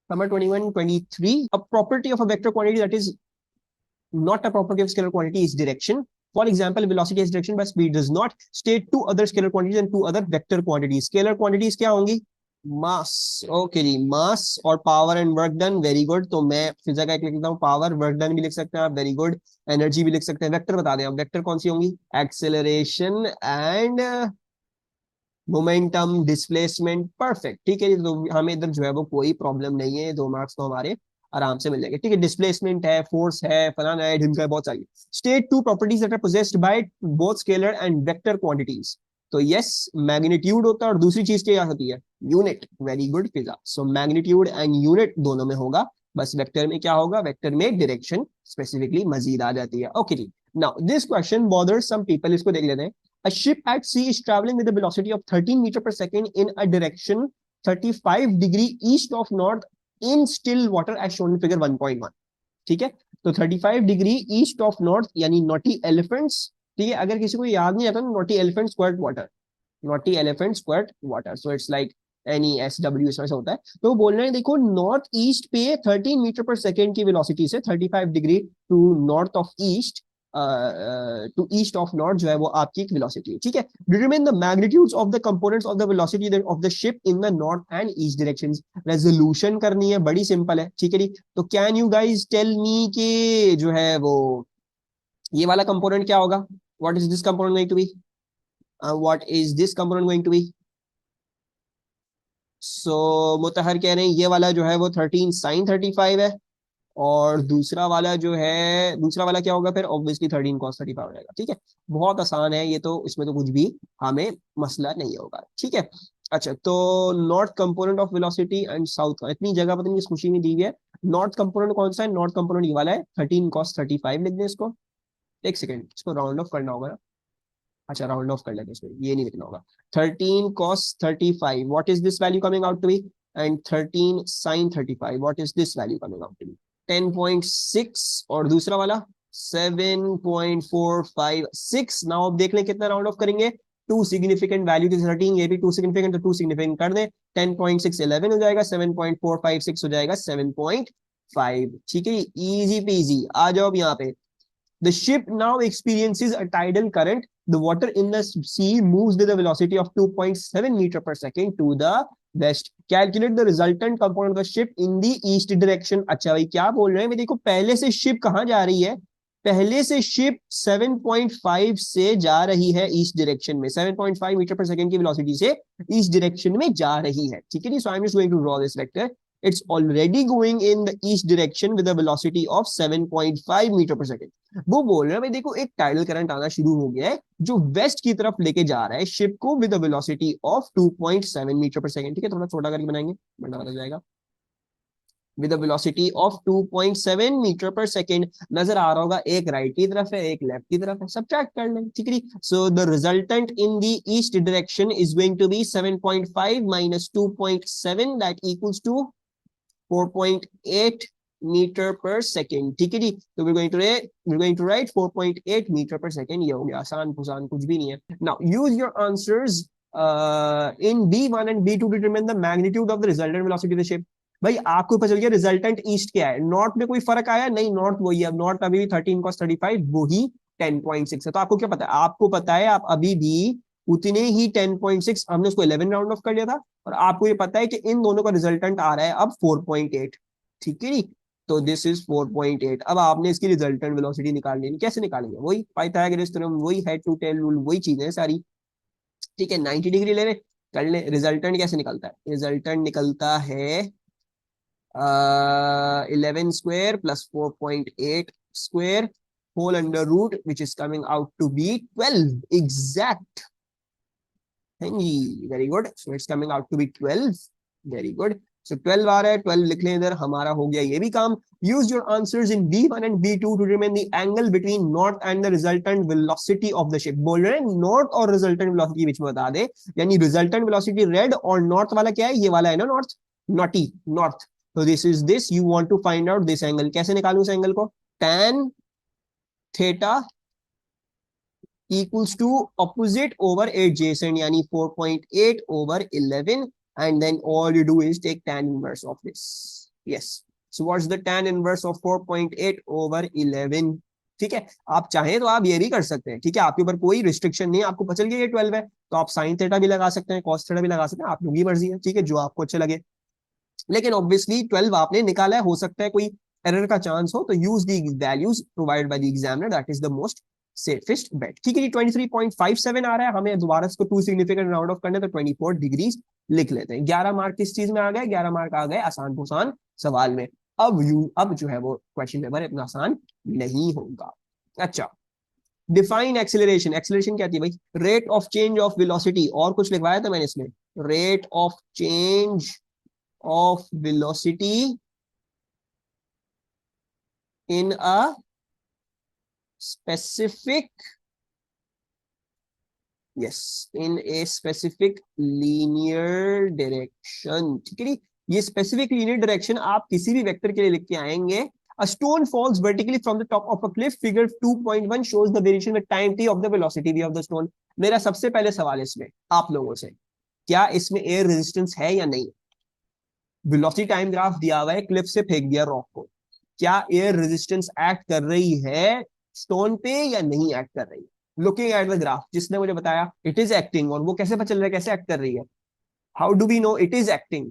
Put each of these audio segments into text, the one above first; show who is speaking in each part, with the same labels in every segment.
Speaker 1: Number 21, 23. A property of a vector quantity that is not a property of scalar quantity is direction. For example, velocity has direction but speed does not. State two other scalar quantities and two other vector quantities. Scalar quantities क्या होंगी? मास. Okay जी, मास और power and work done. Very good. तो मैं फिजा का एक लिख लेता हूँ, पावर वर्क डन भी लिख सकते हैं आप. Very good. एनर्जी भी लिख सकते हैं. वेक्टर बता दें आप, वेक्टर कौन सी होंगी? Acceleration and momentum, displacement. Perfect. ठीक है, तो हमें इधर जो है वो कोई प्रॉब्लम नहीं है. 2 मार्क्स तो हमारे आराम से मिल जाएंगे. ठीक है, डिस्प्लेसमेंट है, फोर्स है, फलाना है, ढिमका है, बहुत सारी. State two properties that are possessed by both scalar and vector quantities. तो यस, मैग्नीट्यूड होता है और दूसरी चीज क्या होती है? Unit. Very good Fiza. So magnitude and unit दोनों में होगा, बस वेक्टर में क्या होगा? वेक्टर में डायरेक्शन स्पेसिफिकली मजीद आ जाती है. ओके जी. Now this question bothers some people. इसको देख लेते हैं. A ship at sea is traveling with a velocity of 13 meter per second in a direction 35 degree east of north in still water as shown in figure 1.1. ठीक है, तो 35 degree east of north यानी naughty elephants. ठीक है, अगर किसी को याद नहीं आता, naughty elephant squared water, naughty elephant squared water. So it's like NESW ऐसा होता है. तो बोल रहे हैं देखो, नॉर्थ ईस्ट पे 13 मीटर पर सेकेंड की वेलोसिटी से 35 degree to north of east, to east of north जो है वो आपकी एक वेलोसिटी है. ठीक है, determine the magnitudes of the components of the velocity of the ship in the north and east directions. Resolution करनी है, बड़ी सिंपल है. ठीक है जी. तो can you guys tell me कि जो है वो ये वाला कंपोनेंट क्या होगा? What is this component going to B? What is this component going to be? So Mutahar कह रहे हैं ये वाला जो है वो 13 sin 35 है, और दूसरा वाला जो है, दूसरा वाला क्या होगा फिर? ऑब्वियसली 13 cos 35 हो जाएगा. ठीक है, बहुत आसान है ये तो, इसमें तो कुछ भी हमें मसला नहीं होगा. ठीक है. अच्छा, तो north component of velocity and south का इतनी जगह पता नहीं किस खुशी में दी हुई है. नॉर्थ कंपोनेंट कौन सा है? नॉर्थ कंपोनेंट ये वाला है, 13 cos 35 लिख दें इसको. एक सेकेंड, इसको राउंड ऑफ करना होगा ना. अच्छा, राउंड ऑफ कर लेते हैं इसमें, ये नहीं लिखना होगा. 13 cos 35, what is this value coming out to be? And 13 sin 35, what is this value coming out to be? 10.6. और दूसरा वाला 7.456. नाउ अब देख लें कितना राउंड ऑफ करेंगे. टू सिग्निफिकेंट वैल्यू की 13, ये भी टू सिग्निफिकेंट, तो टू सिग्निफिकेंट कर दे. 10.6 11 हो जाएगा, 7.456 हो जाएगा 7.5. ठीक है, इजी पीजी. आ जाओ अब यहाँ पे. The ship now experiences a tidal current. The water in the sea moves with a velocity of 2.7 meter per second to the west. Calculate the resultant component of the ship in the east direction. अच्छा भाई, क्या बोल रहे हैं? देखो, पहले से ship कहाँ जा रही है? पहले से शिप 7.5 से जा रही है ईस्ट डायरेक्शन में. 7.5 मीटर पर सेकंड की वेलोसिटी से ईस्ट डायरेक्शन में जा रही है. ठीक है जी. So I am just going to draw this vector. It's already going in the east direction with a velocity of 7.5 metre per second. वो बोल रहे हैं भाई देखो, एक टाइडल करंट आना शुरू हो गया है जो वेस्ट की तरफ लेके जा रहा है शिप को with a velocity of 2.7 metre per second. ठीक है, थोड़ा छोटा करके बनाएंगे, बड़ा हो जाएगा. With a velocity of 2.7 metre per second. नजर आ रहा होगा, एक राइट की तरफ है, एक लेफ्ट की तरफ है. सब्ट्रैक्ट कर लें. ठीक है. So the resultant in the east direction is going to be 7.5 minus 2.7, that equals to 4.8 metre per second. ठीक है जी. तो we're going to write 4.8 metre per second. ये हो गया, आसान फुसान कुछ भी नहीं है. Now use your answers in B1 and B2 to determine the magnitude of the resultant velocity of the ship. भाई आपको पता चल गया रिजल्टेंट ईस्ट क्या है. नॉर्थ में कोई फर्क आया नहीं? नॉर्थ वही है. नॉर्थ अभी भी 13 cos 35 वही 10.6 है. तो आपको क्या पता है? आपको पता है आप अभी भी उतने ही 10.6, हमने उसको 11 राउंड ऑफ कर लिया था, और आपको ये पता है कि इन दोनों का रिजल्टेंट आ रहा है अब 4.8. ठीक है नी. तो दिस इज 4.8. अब आपने इसकी रिजल्टेंट वेलोसिटी निकालनी है. कैसे निकालेंगे? वही पाइथागोरस थ्योरम, वही हेड टू टेल रूल, वही चीजें सारी. ठीक है, 90 डिग्री ले रहे, कर ले. रिजल्टेंट कैसे निकलता है? रिजल्टेंट निकलता है 11 square plus 4.8 square whole under root, which is coming out to be 12 exact. Very good. So it's coming out to be 12. Very good. So 12 आ रहा है, 12 लिख लें इधर. हमारा हो गया ये भी काम. Use your answers in B1 and B2 to determine the angle between north and the resultant velocity of the ship. बोल रहे हैं नॉर्थ और रिजल्टेंट वेलोसिटी के बीच में बता दे. यानी रिजल्टेंट वेलोसिटी रेड और नॉर्थ वाला क्या है? ये वाला है ना, नॉर्थ. Naughty north. तो this is this. You want to find out this angle. कैसे निकालूं इस एंगल को? tan थीटा equals to opposite over adjacent, यानी 4.8 over 11, and then all you do is take tan inverse of this. Yes, so what's the tan inverse of 4.8 over 11? ठीक है, आप चाहें तो आप ये भी कर सकते हैं, ठीक है, आपके ऊपर कोई रिस्ट्रिक्शन नहीं है, आपको पता चल गया ये 12 है, तो आप साइन थीटा भी लगा सकते हैं, कॉस थीटा भी लगा सकते हैं, आप लोगों की मर्जी है, ठीक है, जो आपको अच्छा लगे। लेकिन ऑब्वियसली 12 आपने निकाला है, हो सकता है कोई एरर का चांस हो, तो use the values provided by the examiner, that is the most safest bet. ठीक है जी, 23.57 आ रहा है, हमें दोबारा इसको टू सिग्निफिकेंट राउंड ऑफ करने, तो 24 डिग्रीज लिख लेते हैं। 11 मार्क किस चीज में आ गए? 11 मार्क आ गए आसान पुसान सवाल में। अब जो है वो क्वेश्चन पेपर इतना आसान नहीं होगा। अच्छा, डिफाइन एक्सेलरेशन। एक्सेलरेशन क्या थी भाई? Rate of change of velocity, और कुछ लिखवाया था मैंने इसमें, rate of change of velocity in a specific, yes, in a specific linear direction। ठीक है जी, ये स्पेसिफिक लीनियर डायरेक्शन आप किसी भी वेक्टर के लिए लिख के आएंगे। A stone falls vertically from the top of a cliff. Figure 2.1 shows the variation with time t of the velocity v of the stone। मेरा सबसे पहले सवाल इसमें आप लोगों से, क्या इसमें एयर रेजिस्टेंस है या नहीं? वेलोसिटी टाइम ग्राफ दिया हुआ है, क्लिफ से फेंक दिया रॉक को, क्या एयर रेजिस्टेंस एक्ट कर रही है स्टोन पे या नहीं एक्ट कर रही है? लुकिंग एट द ग्राफ, जिसने मुझे बताया इट इज एक्टिंग, और वो कैसे पता चल रहा है कैसे एक्ट कर रही है? How do we know it is acting?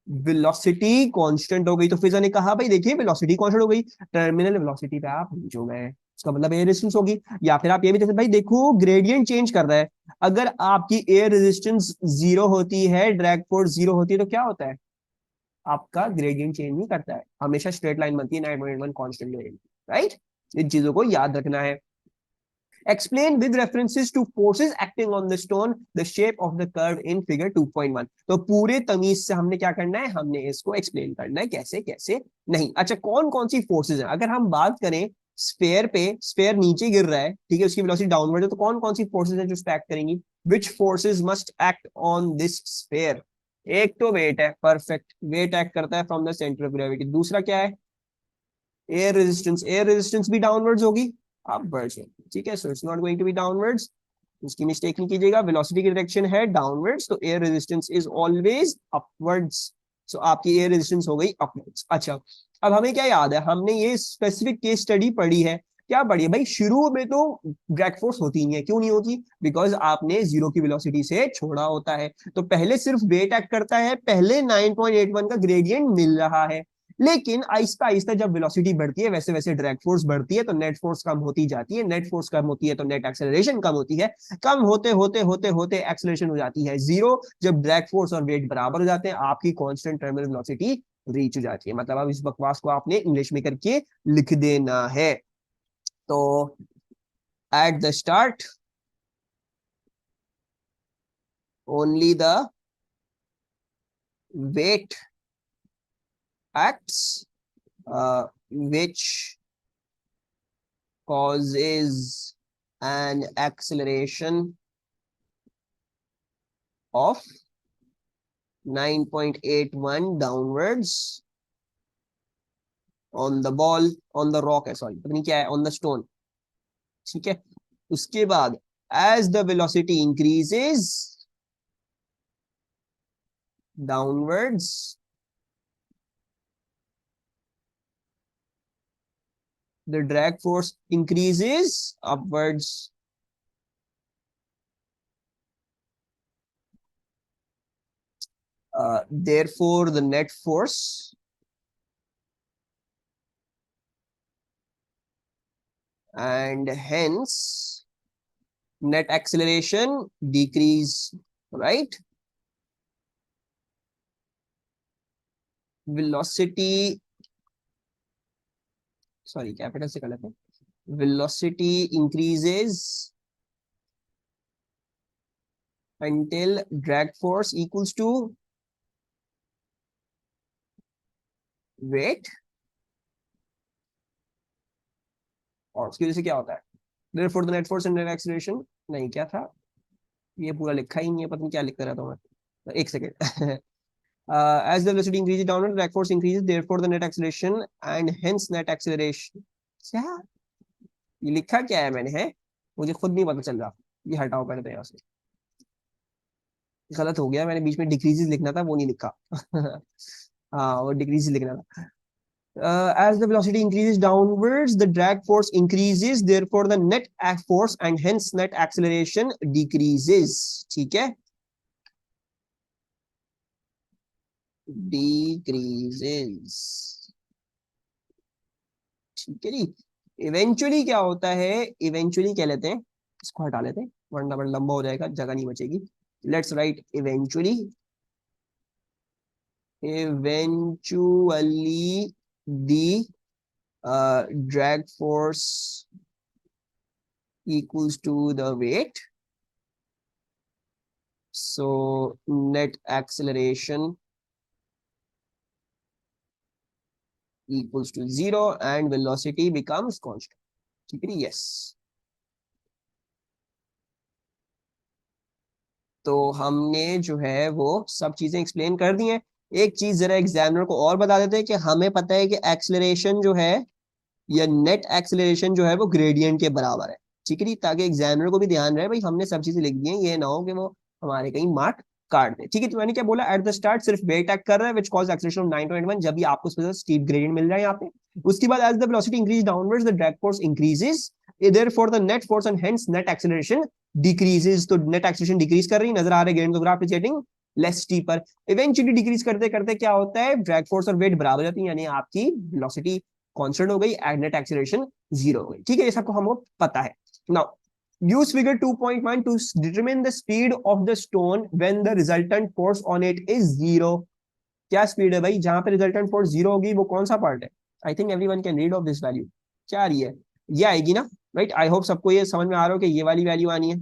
Speaker 1: Velocity constant हो गई, तो फिजा ने कहा भाई देखिए वेलोसिटी कांस्टेंट हो गई, टर्मिनल वेलोसिटी पे आप नीचे हो गए, इसका मतलब एयर रेजिस्टेंस होगी। या फिर आप ये भी देख सकते भाई देखो ग्रेडियंट चेंज कर रहा है, अगर आपकी एयर रेजिस्टेंस जीरो होती है, ड्रैग फोर्स जीरो होती है, तो क्या होता है? आपका ग्रेडियंट चेंज नहीं करता है, हमेशा स्ट्रेट लाइन बनती है, 9.1 कांस्टेंट रहेगी, राइट? इन चीजों को याद रखना है। Explain with references to forces acting on the stone the shape of the curve in figure 2.1। तो पूरे तमीज से हमने क्या करना है, हमने इसको एक्सप्लेन करना है कैसे कैसे नहीं। अच्छा, कौन कौन सी फोर्सेज हैं? अगर हम बात करें स्फेयर पे, स्फेयर नीचे गिर रहा है, ठीक है, उसकी वेलोसिटी डाउनवर्ड है, तो कौन कौन सी फोर्सेज हैं जो उस पे एक्ट करेंगी? Which forces must act on this sphere? एक तो वेट है, परफेक्ट, वेट एक्ट करता है from the centre of gravity. दूसरा क्या है? एयर रेजिस्टेंस, एयर रेजिस्टेंस भी डाउनवर्ड्स होगी, अपवर्ड्स होगी, ठीक है, so it's not going to be downwards, उसकी मिस्टेक नहीं कीजिएगा, वेलोसिटी की डायरेक्शन है डाउनवर्ड्स, तो air resistance is always upwards, so आपकी एयर रेजिस्टेंस हो गई अपवर्ड्स। अच्छा, अब हमें क्या याद है, हमने ये स्पेसिफिक केस स्टडी पढ़ी है, क्या पढ़ी है भाई? शुरू में तो ड्रैग फोर्स होती नहीं है, क्यों नहीं होती? बिकॉज आपने जीरो की वेलोसिटी से छोड़ा होता है, तो पहले सिर्फ वेट एक्ट करता है, पहले 9.81 का ग्रेडियंट मिल रहा है, लेकिन आहिस्ता आहिस्ता जब वेलोसिटी बढ़ती है वैसे वैसे ड्रैग फोर्स बढ़ती है, तो नेट फोर्स कम होती जाती है, नेट फोर्स कम होती है तो नेट एक्सेलरेशन कम होती है, कम होते होते होते होते एक्सेलरेशन हो जाती है जीरो, जब ड्रैग फोर्स और वेट बराबर हो जाते हैं आपकी कांस्टेंट टर्मिनल वेलोसिटी रीच हो जाती है। मतलब अब इस बकवास को आपने इंग्लिश में करके लिख देना है। तो at the start only the weight acts which causes an acceleration of 9.81 downwards on the ball, on the rock है, सॉरी पता नहीं क्या है, on the stone, ठीक है। उसके बाद as the velocity increases downwards the drag force increases upwards, therefore the net force and hence net acceleration decrease, right? Velocity, sorry capital से गलत है, velocity increases until drag force equals to weight, और उसकी वजह से क्या होता है? therefore the net force and net acceleration, नहीं क्या था ये पूरा लिखा ही नहीं है, पता नहीं क्या लिख कर रहा था मैं, एक second as the velocity increases downward drag force increases therefore the net acceleration and hence net acceleration, क्या ये लिखा क्या है मैंने, है मुझे खुद नहीं पता चल रहा, ये हटाओ पहले तो यहाँ से, गलत हो गया, मैंने बीच में डिक्रीजेस लिखना था वो नहीं लिखा हाँ वो डिक्रीज लिखना था। As the velocity increases downwards, the drag force increases, therefore the net force and hence net acceleration decreases. ठीक है, decreases, ठीक है जी। इवेंचुअली क्या होता है, इवेंचुअली क्या लेते हैं, इसको हटा लेते हैं वरना बड़ा लंबा हो जाएगा, जगह नहीं बचेगी। Let's write eventually, eventually the drag force equals to the weight, so net acceleration equals to 0 and velocity becomes constant. ठीक है, yes. तो हमने जो है वो सब चीजें एक्सप्लेन कर दी हैं। एक चीज जरा एग्जामिनर को और बता देते हैं कि हमें पता है कि एक्सेलरेशन जो है या नेट एक्सेलरेशन जो है वो ग्रेडियंट के बराबर है, ठीक है, ताकि एग्जामिनर को भी ध्यान रहे भाई हमने सब चीजें लिख दी हैं, ये ना हो कि वो हमारे कहीं मार्क काट दे। ठीक है, तो मैंने क्या बोला, एट द स्टार्ट सिर्फ वेट एक्ट कर रहा है, व्हिच कॉज एक्सेलरेशन ऑफ 9.1, जब भी आपको उसमें स्टीप ग्रेडियंट मिल रहा है यहाँ पे। उसके बाद as the velocity increase downwards the drag force increases, therefore the net force and hence net acceleration decreases, तो net acceleration डिक्रीज कर रही नजर आ रही है, graph is getting less steeper. Eventually decrease करते करते क्या होता है, ड्रैग फोर्स और वेट बराबर जाती है, यानी आपकी वेलोसिटी कांस्टेंट हो गई, नेट एक्सेलरेशन 0 हो गई। ठीक है, ये सबको हमको पता है। Now use figure 2.1 to determine the speed of the stone when the resultant force on it is 0। क्या स्पीड है भाई जहां पे रिजल्टेंट फोर्स 0 होगी, वो कौन सा पार्ट है? I think everyone can read of this value, क्या आ रही है, ये आएगी ना, राइट। आई होप सबको ये समझ में आ रहा हो कि ये वाली वैल्यू आनी है।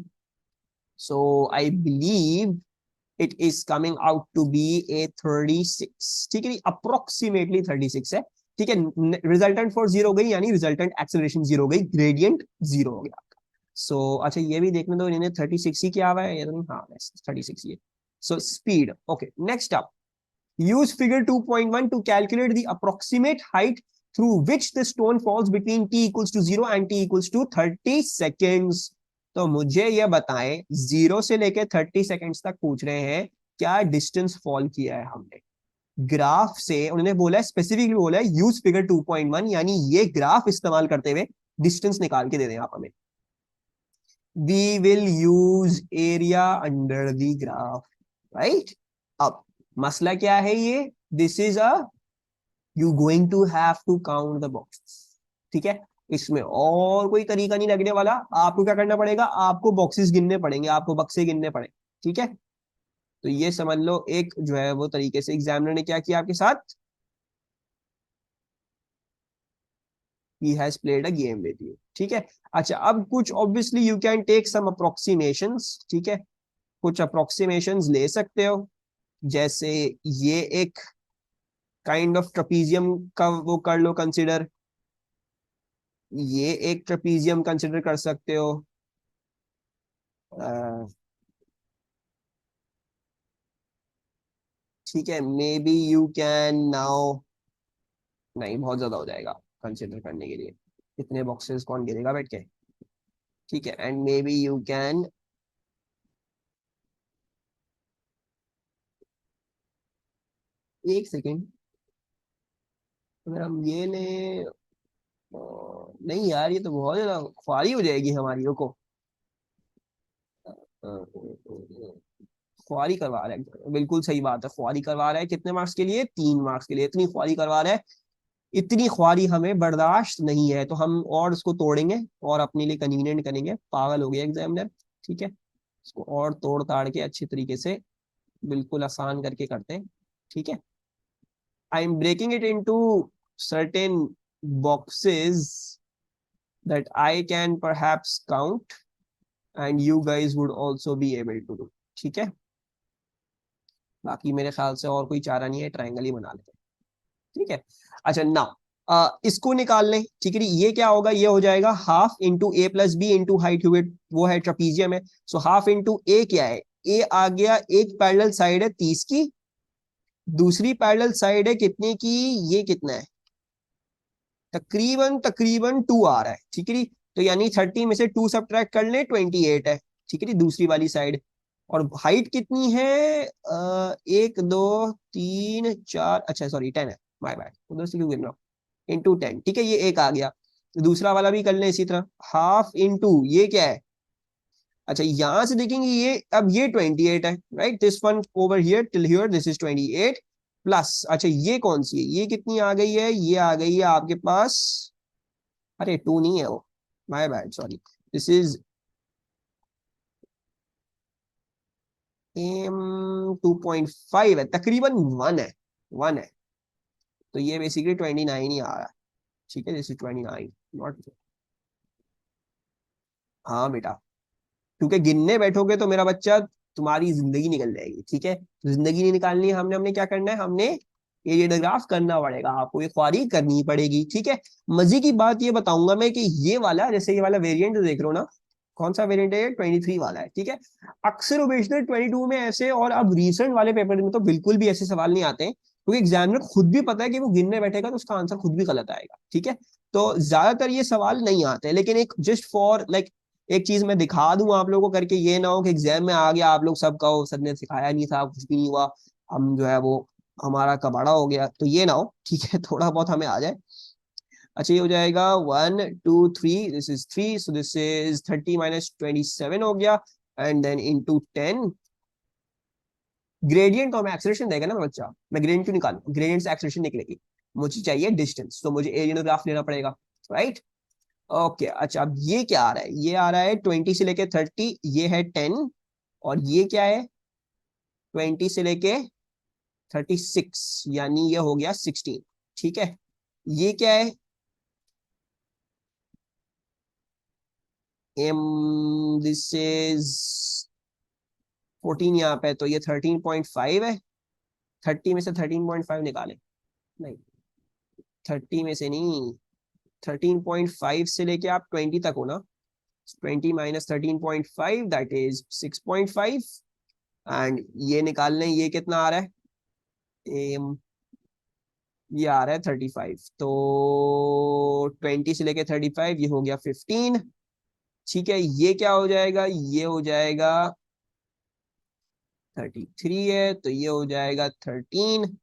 Speaker 1: So I believe it is coming out to be a 36, ठीक है, अप्रोक्सीमेटली 36 है। ठीक है, रिजल्टेंट फोर्स 0 हो गई यानी रिजल्टेंट एक्सेलरेशन 0 हो गई, ग्रेडियंट 0 हो गया। सो अच्छा ये भी देखने दो, इन्होंने 36 ही किया हुआ है, ये तो हाँ 36 ही है। So speed, okay, next up, use figure 2.1 to calculate the approximate height through which the stone falls between t equals to 0 and t equals to 30 seconds। तो मुझे ये बताएं 0 से लेके 30 सेकेंड्स तक पूछ रहे हैं क्या डिस्टेंस फॉल किया है हमने ग्राफ से, उन्होंने बोला है स्पेसिफिकली बोला है यूज फिगर 2.1, यानी ये ग्राफ इस्तेमाल करते हुए डिस्टेंस निकाल के दे दें आप हमें। We will use area under the graph, right. अब मसला क्या है, ये this is a, you going to have to count the boxes, ठीक है, इसमें और कोई तरीका नहीं लगने वाला। आपको क्या करना पड़ेगा, आपको बॉक्सेस गिनने पड़ेंगे, आपको बक्से गिनने पड़ेंगे, ठीक है। तो ये समझ लो एक जो है वो तरीके से एग्जामिनर ने क्या किया आपके साथ, he has played a game with you, ठीक है। अच्छा अब कुछ obviously you can take some approximations, ठीक है, कुछ अप्रोक्सीमेशंस ले सकते हो, जैसे ये एक काइंड ऑफ ट्रपीजियम का वो कर लो कंसिडर, ये एक ट्रपीजियम कंसिडर कर सकते हो। ठीक है, may be you can now, नहीं बहुत ज्यादा हो जाएगा कंसिडर करने के लिए, इतने बॉक्सेस कौन गिरेगा बैठ के, ठीक है, and may be you can, एक सेकेंड, अगर हम ये लें, नहीं यार ये तो बहुत ज्यादा ख्वारी हो जाएगी हमारी को, ख्वारी करवा रहा है, बिल्कुल सही बात है, ख्वारी करवा रहा है, कितने मार्क्स के लिए, 3 मार्क्स के लिए, इतनी ख्वारी करवा रहा है, इतनी ख्वारी हमें बर्दाश्त नहीं है, तो हम और उसको तोड़ेंगे और अपने लिए कन्वीनियंट करेंगे, पागल हो गया एग्जामिनर, ठीक है, इसको और तोड़ ताड़ के अच्छी तरीके से बिल्कुल आसान करके करते हैं, ठीक है। I am breaking it into certain boxes that I can perhaps count and you guys would also be able to do, ठीक है। बाकी मेरे ख्याल से और कोई चारा नहीं है, ट्रायंगल ही बना लेते हैं, ठीक है। अच्छा नाउ इसको निकाल लें, ठीक है, ये क्या होगा, ये हो जाएगा हाफ इंटू ए प्लस बी इंटू हाइट हुए, वो है ट्रपीजियम है, सो हाफ इंटू ए क्या है, ए आ गया, एक पैरेलल साइड है 30 की, दूसरी पैरेलल साइड है कितने की, ये कितना है, तकरीबन तकरीबन 2 आ रहा है, ठीक है, तो यानी 30 में से 2 सब्ट्रैक्ट कर ले 28 है, ठीक है, दूसरी वाली साइड, और हाइट कितनी है? 1 2 3 4, अच्छा सॉरी 10 है, माय बैड, उधर से क्यों गिन रहा हूँ, इंटू 10, ठीक है, ये एक आ गया। दूसरा वाला भी कर लें इसी तरह, हाफ इंटू ये क्या है, अच्छा यहां से देखेंगे ये, अब ये 28 है, right, this one over here till here this is 28 plus, अच्छा ये कौन सी है, ये कितनी आ गई है, ये आ गई है आपके पास, अरे 2 नहीं है वो, my bad sorry, this is 2.5 है, तकरीबन 1 है, 1 है, तो ये बेसिकली 29 ही आ रहा है, ठीक है, दिस इज 29 नॉट, हाँ बेटा, क्योंकि गिनने बैठोगे तो मेरा बच्चा तुम्हारी जिंदगी निकल जाएगी, ठीक है, तो जिंदगी नहीं निकालनी है, हमने हमने क्या करना है, हमने एरियोग्राफ करना पड़ेगा, आपको ये ख्वारी करनी पड़ेगी, ठीक है। मजे की बात ये बताऊंगा मैं कि ये वाला, जैसे ये वाला वेरिएंट देख रहे हो ना, कौन सा वेरिएंट है, 23 वाला है, ठीक है। अक्सर ओकेजनल 22 में ऐसे, और अब रिसेंट वाले पेपर में तो बिल्कुल भी ऐसे सवाल नहीं आते हैं, क्योंकि एग्जामिनर खुद भी पता है कि वो गिनने बैठेगा तो उसका आंसर खुद भी गलत आएगा, ठीक है। तो ज्यादातर ये सवाल नहीं आते, लेकिन एक जस्ट फॉर लाइक एक चीज मैं दिखा दूं आप लोगों को करके, ये ना हो कि एग्जाम में आ गया आप लोग सब कहो सर ने सिखाया नहीं था, कुछ भी नहीं हुआ, हम जो है वो हमारा कबाड़ा हो गया, तो ये ना हो, ठीक है, थोड़ा बहुत हमें आ जाए। अच्छा ये हो जाएगा 1 2 3, this is 3, so this is 30 - 27 हो गया, एंड देन इनटू 10, ग्रेडियंट और मैं एक्सेलरेशन देगा ना बच्चा, मैं ग्रेडियंट क्यों निकालू, ग्रेडियंट से एक्सेलरेशन निकलेगी, मुझे चाहिए डिस्टेंस, तो मुझे एरिया ग्राफ लेना पड़ेगा, राइट। ओके अच्छा, अब ये क्या आ रहा है, ये आ रहा है 20 से लेके 30, ये है 10, और ये क्या है 20 से लेके 36, यानी ये हो गया 16, ठीक है। ये क्या है, एम, दिस इज 14 यहाँ पे, तो ये 13.5 है, 30 में से 13.5 निकाले, नहीं 30 में से नहीं, 13.5 से लेके आप 20 तक हो ना, 20 - 13.5 दैट इज 6.5, एंड ये निकाल लें, ये कितना आ रहा है, ये आ रहा है 35, तो 20 से लेके 35, ये हो गया 15, ठीक है। ये क्या हो जाएगा, ये हो जाएगा 33 है, तो ये हो जाएगा 13,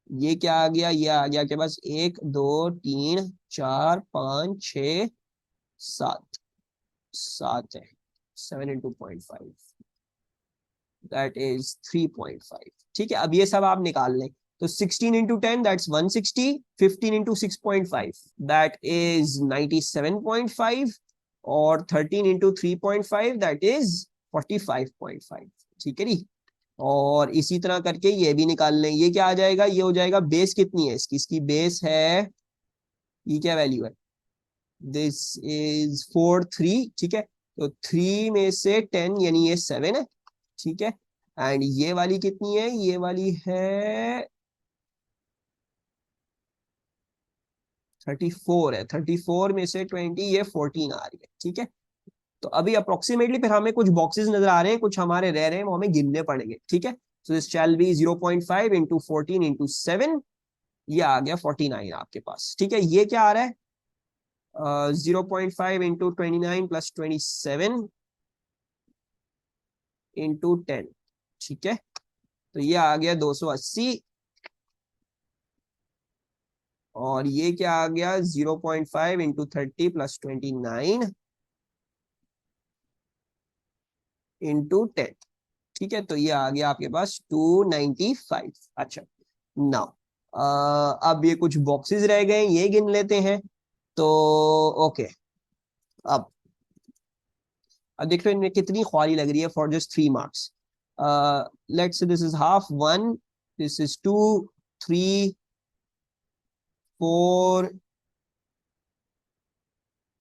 Speaker 1: ये क्या आ गया, ये आ गया के पास 1 2 3 4 5 6 7, 7 है, 7 × 0.5 दैट इज 3.5, ठीक है। अब ये सब आप निकाल लें, तो 16 × 10 दैट्स 160, 15 × 6.5 दैट इज 97.5, और 13 × 3.5 दैट इज 45.5, ठीक है जी। और इसी तरह करके ये भी निकाल लें, ये क्या आ जाएगा, ये हो जाएगा, बेस कितनी है इसकी, इसकी बेस है, ये क्या वैल्यू है, दिस इज 4 3, ठीक है, तो 3 में से 10 यानी ये 7 है, ठीक है। एंड ये वाली कितनी है, ये वाली है 34 है, 34 में से 20, ये 14 आ रही है, ठीक है। तो अभी अप्रोक्सीमेटली फिर हमें कुछ बॉक्सेस नजर आ रहे हैं, कुछ हमारे रह रहे हैं, वो हमें गिनने पड़ेंगे, ठीक है। सो दिस शैल बी 0.5 × 14 × 7, ये आ गया 49 आपके पास, ठीक है। ये क्या आ रहा है, 0.5 × 29 + 27 × 10, ठीक है, तो ये आ गया 280, और ये क्या आ गया 0.5 × 30 + 29 × 10, ठीक है, तो ये आ गया आपके पास 295। अच्छा नाउ अब ये कुछ बॉक्सेस रह गए, ये गिन लेते हैं, तो ओके, अब अब देख लो इनमें कितनी ख्वारी लग रही है for just 3 marks, let's say this is half 1, this is 2 3 4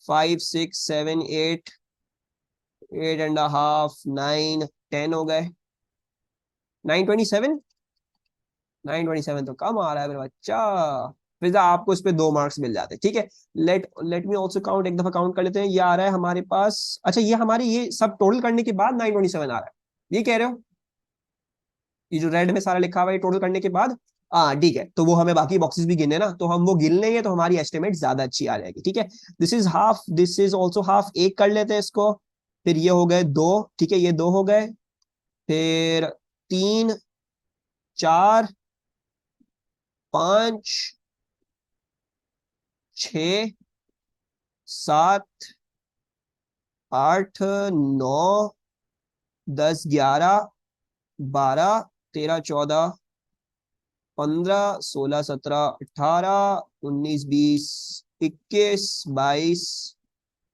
Speaker 1: 5 6 7 8, 8.5 9 10 हो गए, 927, 927 तो कम आ रहा है मेरा बच्चा, फिर आपको इस पे 2 मार्क्स मिल जाते हैं, ठीक है। लेट मी ऑल्सो काउंट, एक दफा काउंट कर लेते हैं, ये आ रहा है हमारे पास, अच्छा ये हमारे ये सब टोटल करने के बाद 927 आ रहा है, ये कह रहे हो, ये जो रेड में सारा लिखा हुआ है टोटल करने के बाद, हाँ ठीक है, तो वो हमें बाकी बॉक्सेस भी गिने ना, तो हम वो गिन लेंगे तो हमारी एस्टिमेट ज्यादा अच्छी आ जाएगी, ठीक है। This is half, this is also half, एक कर लेते हैं इसको, फिर ये हो गए 2, ठीक है, ये 2 हो गए, फिर 3 4 5 6 7 8 9 10 11 12 13 14 15 16 17 18 19 20 21 22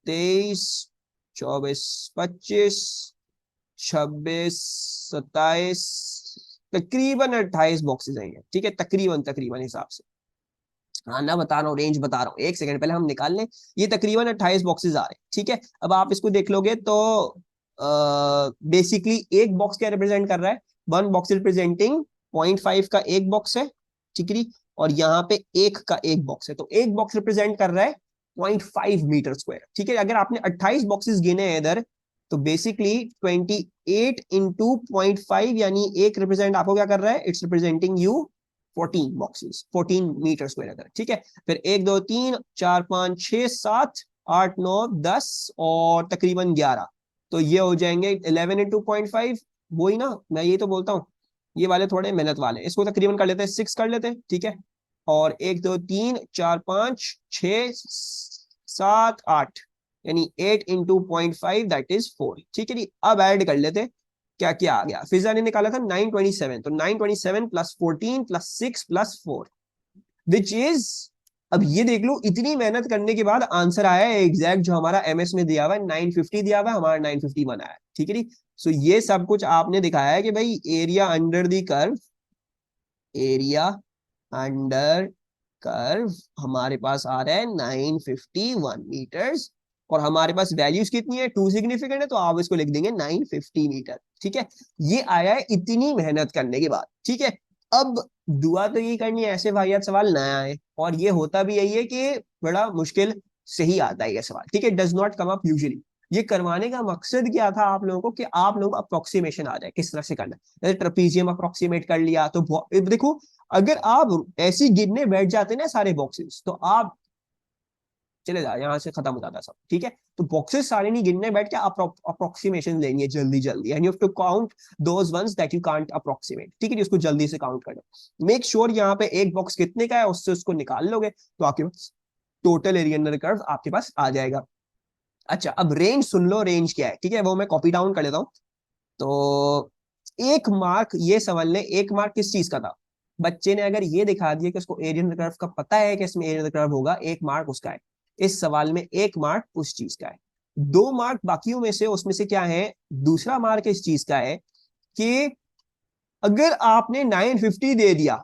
Speaker 1: 23 24 25 26 27 तकरीबन 28 बॉक्सेस हैं, ठीक है, तकरीबन तकरीबन हिसाब से। हाँ ना, बता रहा हूँ, रेंज बता रहा हूँ, एक सेकंड पहले हम निकाल लें। ये तकरीबन 28 बॉक्सेस आ रहे हैं, ठीक है। अब आप इसको देख लोगे तो बेसिकली एक बॉक्स क्या रिप्रेजेंट कर रहा है, वन बॉक्स रिप्रेजेंटिंग 0.5 का एक बॉक्स है, ठीक है। और यहाँ पे एक का एक बॉक्स है, तो एक बॉक्स रिप्रेजेंट कर रहा है 0.5 मीटर स्क्वायर, ठीक है। अगर आपने 28 बॉक्सेस गिने हैं इधर, तो बेसिकली 28 into 0.5 यानी एक रिप्रेजेंट आपको क्या कर रहा है, it's representing you 14 boxes, 14 metre square अगर, ठीक है। फिर 1 2 3 4 5 6 7 8 9 10 और तकरीबन 11, तो ये हो जाएंगे 11 into 0.5, वही ना, मैं ये तो बोलता हूँ। ये वाले थोड़े मेहनत वाले, इसको तकरीबन कर लेते हैं 6 कर लेते हैं, ठीक है। और 1 2 3 4 5 6 7 8 यानी 8 into 0.5 दैट इज 4, ठीक है जी। अब ऐड कर लेते, क्या क्या आ गया, फिजा ने निकाला था 927, तो 927 plus 14 plus 6 plus 4 which is, अब ये देख लो, इतनी मेहनत करने के बाद आंसर आया है एग्जैक्ट जो हमारा एमएस में दिया हुआ है, 950 दिया हुआ है, हमारा 951 आया है, ठीक है जी। सो ये सब कुछ आपने दिखाया है कि भाई area under the curve, area under curve हमारे पास आ रहा है 951 मीटर्स, और हमारे पास वैल्यूज कितनी है, टू सिग्निफिकेंट है, तो आप इसको लिख देंगे 950 मीटर, ठीक है। ये आया है इतनी मेहनत करने के बाद, ठीक है। अब दुआ तो यही करनी है ऐसे वाहियात सवाल ना आए, और ये होता भी यही है कि बड़ा मुश्किल से ही आता है ये सवाल, ठीक है, does not come up usually. ये करवाने का मकसद क्या था आप लोगों को, कि आप लोगों को अप्रोक्सीमेशन आ जाए किस तरह से करना है। जैसे ट्रेपीजियम अप्रोक्सीमेट कर लिया तो देखो, अगर आप ऐसी गिनने बैठ जाते ना सारे बॉक्सेस, तो आप चले जाओ यहाँ से, खत्म हो जाता सब, ठीक है। तो बॉक्सेस सारे नहीं गिनने बैठ के अप्रोक्सीमेशन लेनी है जल्दी जल्दी, and you have to count those ones that you can't approximate, ठीक है, उसको जल्दी से काउंट कर लो। मेक श्योर यहाँ पे एक बॉक्स कितने का है उससे उसको निकाल लोगे, तो आपके पास टोटल एरिया अंडर कर्व आपके पास आ जाएगा। अच्छा, अब रेंज सुन लो, रेंज क्या है, ठीक है, वो मैं कॉपी डाउन कर लेता हूँ। तो एक मार्क, ये सवाल ने एक मार्क किस चीज का था, बच्चे ने अगर ये दिखा दिया कि उसको एरिया अंडर कर्व का पता है कि इसमें एरिया अंडर कर्व होगा, एक मार्क उसका है। इस सवाल में एक मार्क उस चीज का है, 2 मार्क बाकियों में से, उसमें से क्या है, दूसरा मार्क इस चीज का है कि अगर आपने 950 दे दिया,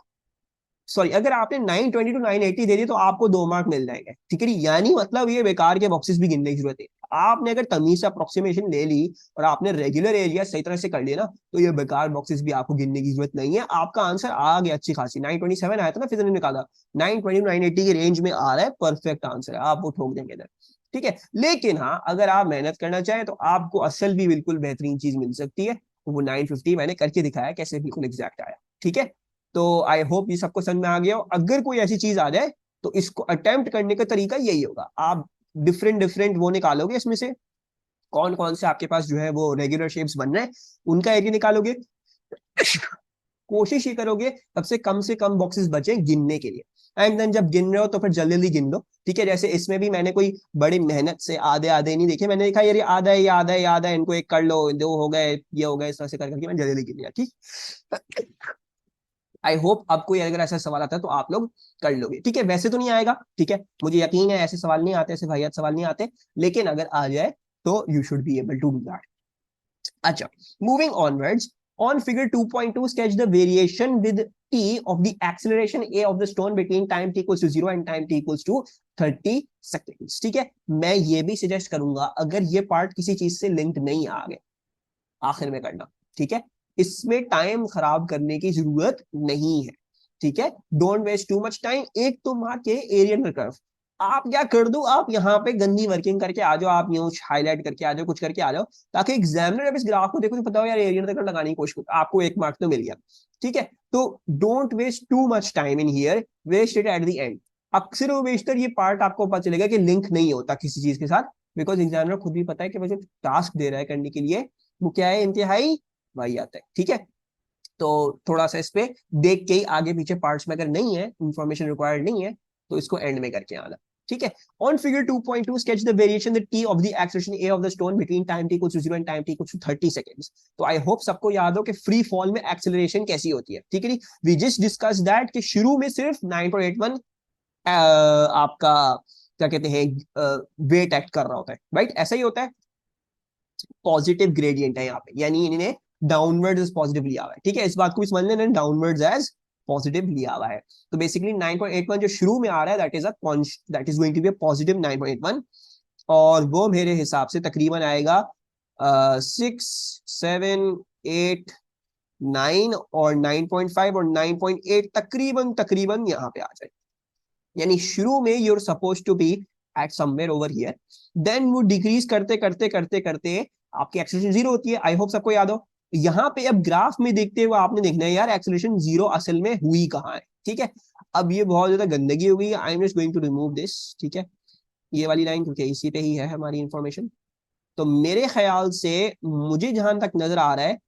Speaker 1: सॉरी, अगर आपने 920 टू 980 दे दी तो आपको 2 मार्क मिल जाएंगे, ठीक है। यानी मतलब ये बेकार के बॉक्सेस भी गिनने की जरूरत है। आपने अगर तमीज से अप्रोक्सीमेशन ले ली और आपने रेगुलर एरिया सही तरह से कर लिया ना, तो ये बेकार बॉक्सेस भी आपको गिनने की जरूरत नहीं है। आपका आंसर आ गया अच्छी खासी, 927 आया था ना, फिर ने निकाला 920 980 की रेंज में आ रहा है, परफेक्ट आंसर है, आप वो ठोक देंगे इधर, ठीक है। लेकिन हाँ, अगर आप मेहनत करना चाहें तो आपको असल भी बिल्कुल बेहतरीन चीज मिल सकती है, वो 950 मैंने करके दिखाया कैसे बिल्कुल एग्जैक्ट आया, ठीक है। तो आई होप ये सबको समझ में आ गया हो। अगर कोई ऐसी चीज आ जाए तो इसको अटेम्प्ट करने का तरीका यही होगा, आप डिफरेंट डिफरेंट वो निकालोगे, इसमें से कौन कौन से आपके पास जो है वो रेगुलर शेप्स बन रहे हैं, उनका एरिया निकालोगे। कोशिश ये करोगे सबसे कम से कम बॉक्सेस बचे गिनने के लिए, एंड देन जब गिन रहे हो तो फिर जल्दी जल्दी गिन लो, ठीक है। जैसे इसमें भी मैंने कोई बड़ी मेहनत से आधे आधे नहीं देखे, मैंने देखा यार ये आधा है, ये आधा है, ये आधा है, इनको एक कर लो, 2 हो गए, ये हो गए, इस तरह से करके मैंने जल्दी जल्दी गिन लिया, ठीक। आई होप अब कोई अगर ऐसा सवाल आता है तो आप लोग कर लोगे, ठीक है। वैसे तो नहीं आएगा, ठीक है, मुझे यकीन है ऐसे सवाल नहीं आते, ऐसे वाहियात सवाल नहीं आते, लेकिन अगर आ जाए तो you should be able to do that. अच्छा, moving onwards, on figure 2.2 sketch the variation with t of the acceleration a of the stone between time t equals to 0 and time t equals to 30 seconds, ठीक है। मैं ये भी suggest करूंगा अगर ये part किसी चीज से लिंक्ड नहीं आ गए, आखिर में करना, ठीक है। इसमें टाइम खराब करने की जरूरत नहीं है, ठीक है। Don't waste too much time. एक तो मार्क के एरिया अंडर कर्व, आप क्या कर दो, आप यहाँ पे गंदी वर्किंग करके आ जाओ, आप यूं हाईलाइट करके आ जाओ, कुछ करके आ जाओ, ताकि एग्जामिनर जब इस ग्राफ को देखो तो पता हो यार एरिया अंडर कर्व लगाने की कोशिश करो, आपको 1 मार्क तो मिल गया, ठीक है। तो don't waste too much time in here, waste it at the end. अक्सर वो बेशतर ये पार्ट आपको पता चलेगा कि लिंक नहीं होता किसी चीज के साथ, बिकॉज एग्जामिनर खुद भी पता है कि मुझे टास्क दे रहा है करने के लिए वो क्या है, इंतहाई वही आता है, ठीक है। तो थोड़ा सा इस पे देख के ही आगे पीछे पार्ट्स में अगर नहीं है, इंफॉर्मेशन रिक्वायर्ड नहीं है, तो इसको एंड में करके आना, ठीक है। On figure 2.2 sketch the variation the t of the acceleration a of the stone between time t equals to 0 and time t equals to 30 seconds। तो आई होप सबको याद हो कि फ्री फॉल में एक्सेलरेशन कैसी होती है, ठीक है। वी जस्ट डिस्कस दैट कि शुरू में सिर्फ 9.81 आपका क्या कहते हैं वेट एक्ट कर रहा होता है, राइट, ऐसा ही होता है। पॉजिटिव ग्रेडियंट है यहाँ पे, यानी इन्हें डाउनवर्ड्स एज पॉजिटिव लिया हुआ है, ठीक है। इस बात को भी समझ लेना, डाउनवर्ड्स एज पॉजिटिव लिया हुआ है। तो बेसिकली 9.81 जो शुरू में आ रहा है that is going to be a positive 9.81, और वो मेरे हिसाब से तकरीबन आएगा 6 7 8 9 और 9.5 और 9.8 तकरीबन तकरीबन यहाँ पे आ जाए। यानी शुरू में you're supposed to be at somewhere over here, then वो डिक्रीज करते करते करते करते आपकी एक्सेलरेशन जीरो होती है। आई होप सबको याद हो। यहाँ पे अब ग्राफ में देखते हुए आपने देखना है यार एक्सेलरेशन जीरो असल में हुई कहाँ है, ठीक है। अब ये बहुत ज्यादा गंदगी हो गई, I am just going to remove this, ठीक है, ये वाली लाइन, क्योंकि इसी पे ही है हमारी इंफॉर्मेशन। तो मेरे ख्याल से मुझे जहां तक नजर आ रहा है,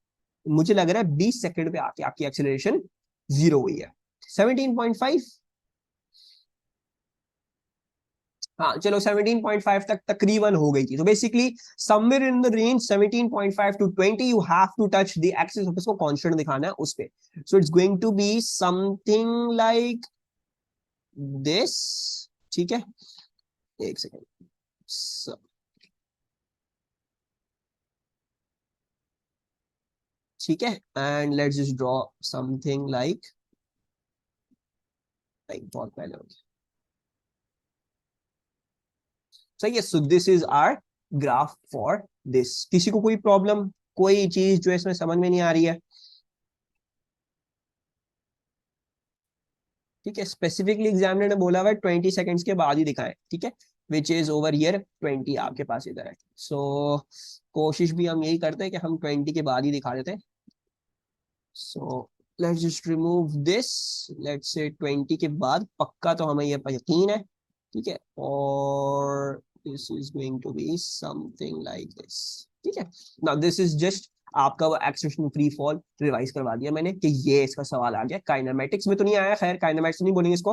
Speaker 1: मुझे लग रहा है 20 सेकंड पे आके आपकी एक्सेलरेशन जीरो हुई है। 17.5, हाँ चलो 17.5 तक तकरीबन हो गई थी। तो basically somewhere in the range 17.5 to 20 you have to touch the axis of, इसको कांस्टेंट दिखाना है उस पे। So it's going to be something like this, ठीक है। एक सेकेंड, ठीक है, and let's just draw something like बहुत पहले हो गया, सही है। So this is our graph for this. किसी को कोई प्रॉब्लम, कोई चीज जो इसमें समझ में नहीं आ रही है, ठीक है। स्पेसिफिकली एग्जामिनर ने बोला हुआ है 20 सेकंड्स के बाद ही दिखाएं, ठीक है, विच इज ओवर हियर 20 आपके पास इधर है। सो कोशिश भी हम यही करते हैं कि हम 20 के बाद ही दिखा देते हैं। सो let's just remove this, let's say 20 के बाद पक्का तो हमें ये यकीन है, ठीक है। और this is going to be something like this, ठीक है। नाउ दिस इज जस्ट आपका वो एक्सेलरेशन फ्री फॉल रिवाइज करवा दिया मैंने कि ये इसका सवाल आ गया। काइनेमेटिक्स में तो नहीं आया, खैर काइनेमेटिक्स नहीं बोलेंगे इसको,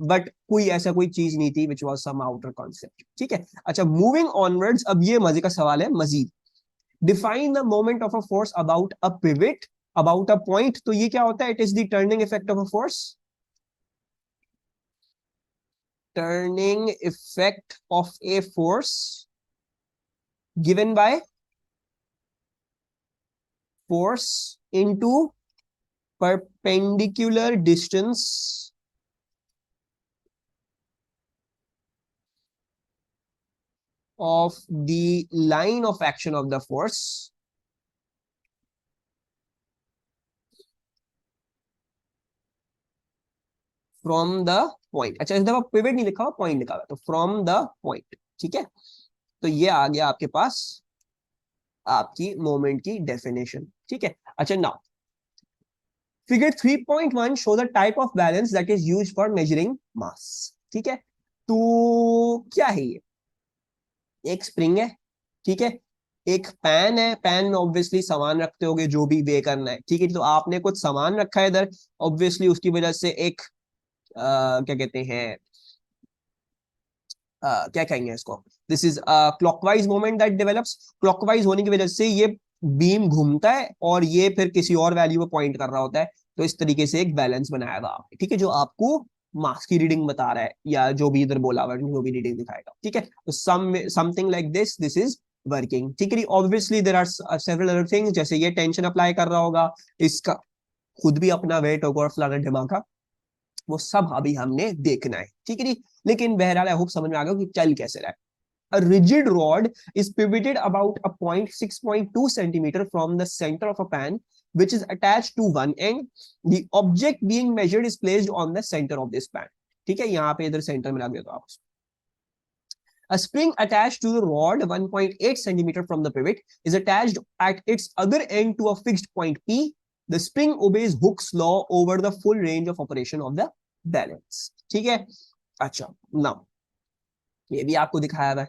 Speaker 1: बट कोई ऐसा कोई चीज नहीं थी which was some outer concept, ठीक है। अच्छा मूविंग ऑनवर्ड्स, अब ये मजे का सवाल है Majeed. Define the moment of a force about a pivot about a point. तो ये क्या होता है? It is the turning effect of a force, turning effect of a force given by force into perpendicular distance of the line of action of the force from the point। अच्छा इस दफा pivot नहीं लिखा हुआ, point लिखा हुआ, तो from the point, ठीक है। तो ये आ गया आपके पास आपकी मोमेंट की डेफिनेशन, ठीक है। अच्छा now figure 3.1 show the type of balance that is used for measuring mass, ठीक है। तो क्या है ये? एक स्प्रिंग है, ठीक है, एक पैन है, पैन में ऑब्वियसली सामान रखते होगे जो भी वे करना है, ठीक है। तो आपने कुछ सामान रखा है इधर, ऑब्वियसली उसकी वजह से एक क्या कहते हैं क्या कहेंगे इसको, this is clockwise moment that develops. Clockwise होने की वजह से ये बीम घूमता है और ये फिर किसी और वैल्यू पे पॉइंट कर रहा होता है। तो इस तरीके से एक बैलेंस बनाया हुआ आपने, ठीक है, जो आपको मास की रीडिंग बता रहा है या जो भी इधर बोला हुआ है जो भी रीडिंग दिखाएगा, ठीक है। तो something like this is working, ठीक है। Obviously there are several other things, जैसे ये टेंशन अप्लाई कर रहा होगा, इसका खुद भी अपना वेट होगा और फलाना ढिमाका, वो सब अभी हमने देखना है, ठीक है। लेकिन बहरहाल आई होप समझ में आ गया कि चल कैसे रहा है। A rigid rod is pivoted about a point 6.2 centimeter from the center of a pan, which is attached to one end. The object being measured is placed on the center of this pan. ठीक है, यहाँ पे इधर centre में लग गया तो आप A spring attached to the rod 1.8 centimeter from the pivot is attached at its other end to a fixed point P. The spring obeys Hooke's law over the full range of operation of the balance. ठीक है, अच्छा now ये भी आपको दिखाया हुआ है।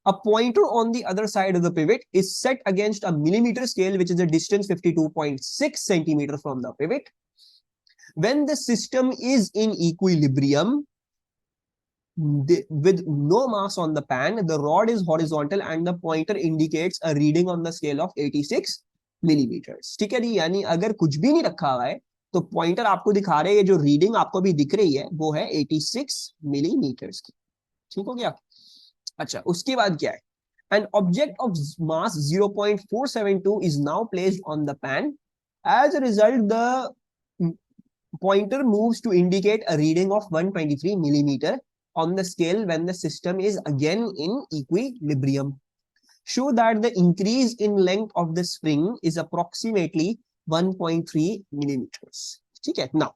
Speaker 1: A pointer on the other side of the pivot is set against a millimeter scale, which is a distance 52.6 centimeter from the pivot. When the system is in equilibrium with no mass on the pan, the rod is horizontal and the pointer indicates a reading on the scale of 86 millimeters. ठीक है, यानी अगर कुछ भी नहीं रखा हुआ है तो पॉइंटर आपको दिखा रहे हैं, जो रीडिंग आपको भी दिख रही है वो है 86 मिलीमीटर्स की। ठीक हो गया। अच्छा, उसके बाद क्या है? An object of mass 0.472 is now placed on the pan. As a result, the pointer moves to indicate a reading of 123 millimeter on the scale when the system is again in equilibrium. Show that the increase in length of the spring is approximately 1.3 millimeters. ठीक है, now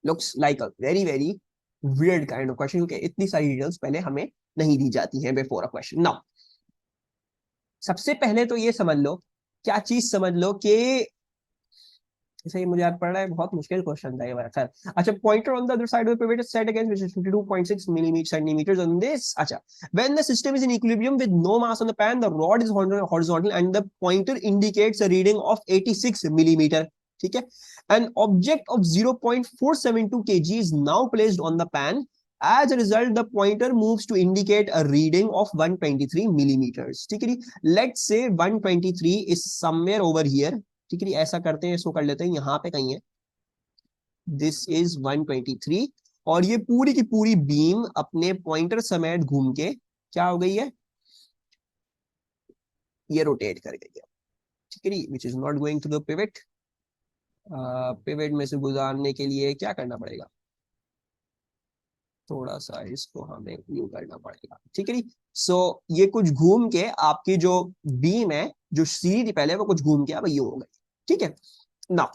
Speaker 1: looks like a very weird kind of question, क्योंकि इतनी सारी details पहले हमें नहीं दी जाती हैं बिफोर अ क्वेश्चन। नाउ सबसे पहले तो ये समझ लो, क्या चीज समझ लो कि जैसे ये मुझे याद पड़ रहा है, बहुत मुश्किल क्वेश्चन था ये वाला। खैर, अच्छा, pointer on the other side of the pivot is set against which is 52.6 centimetres on this. अच्छा, when the system is in equilibrium with no mass on the pan, the rod is horizontal and the pointer indicates a reading of 86 millimetre. ठीक है, an object of 0.472 kg is now placed on the pan. As a result, the pointer moves to indicate a reading of 123 millimeters. ठीक है, let's say 123 is somewhere over here. ठीक है, ऐसा करते हैं, इसको कर लेते हैं, यहाँ पे कहीं है, दिस इज 123, और ये पूरी की पूरी बीम अपने पॉइंटर समेत घूम के क्या हो गई है, ये रोटेट कर गई है। ठीक है, which is not going to the pivot. Pivot में से गुजारने के लिए क्या करना पड़ेगा, थोड़ा सा इसको हमें यू करना पड़ेगा। ठीक है, सो ये कुछ घूम के आपकी जो बीम है, जो सीधी थी पहले, वो कुछ घूम के अब ये हो गई। ठीक है, नाउ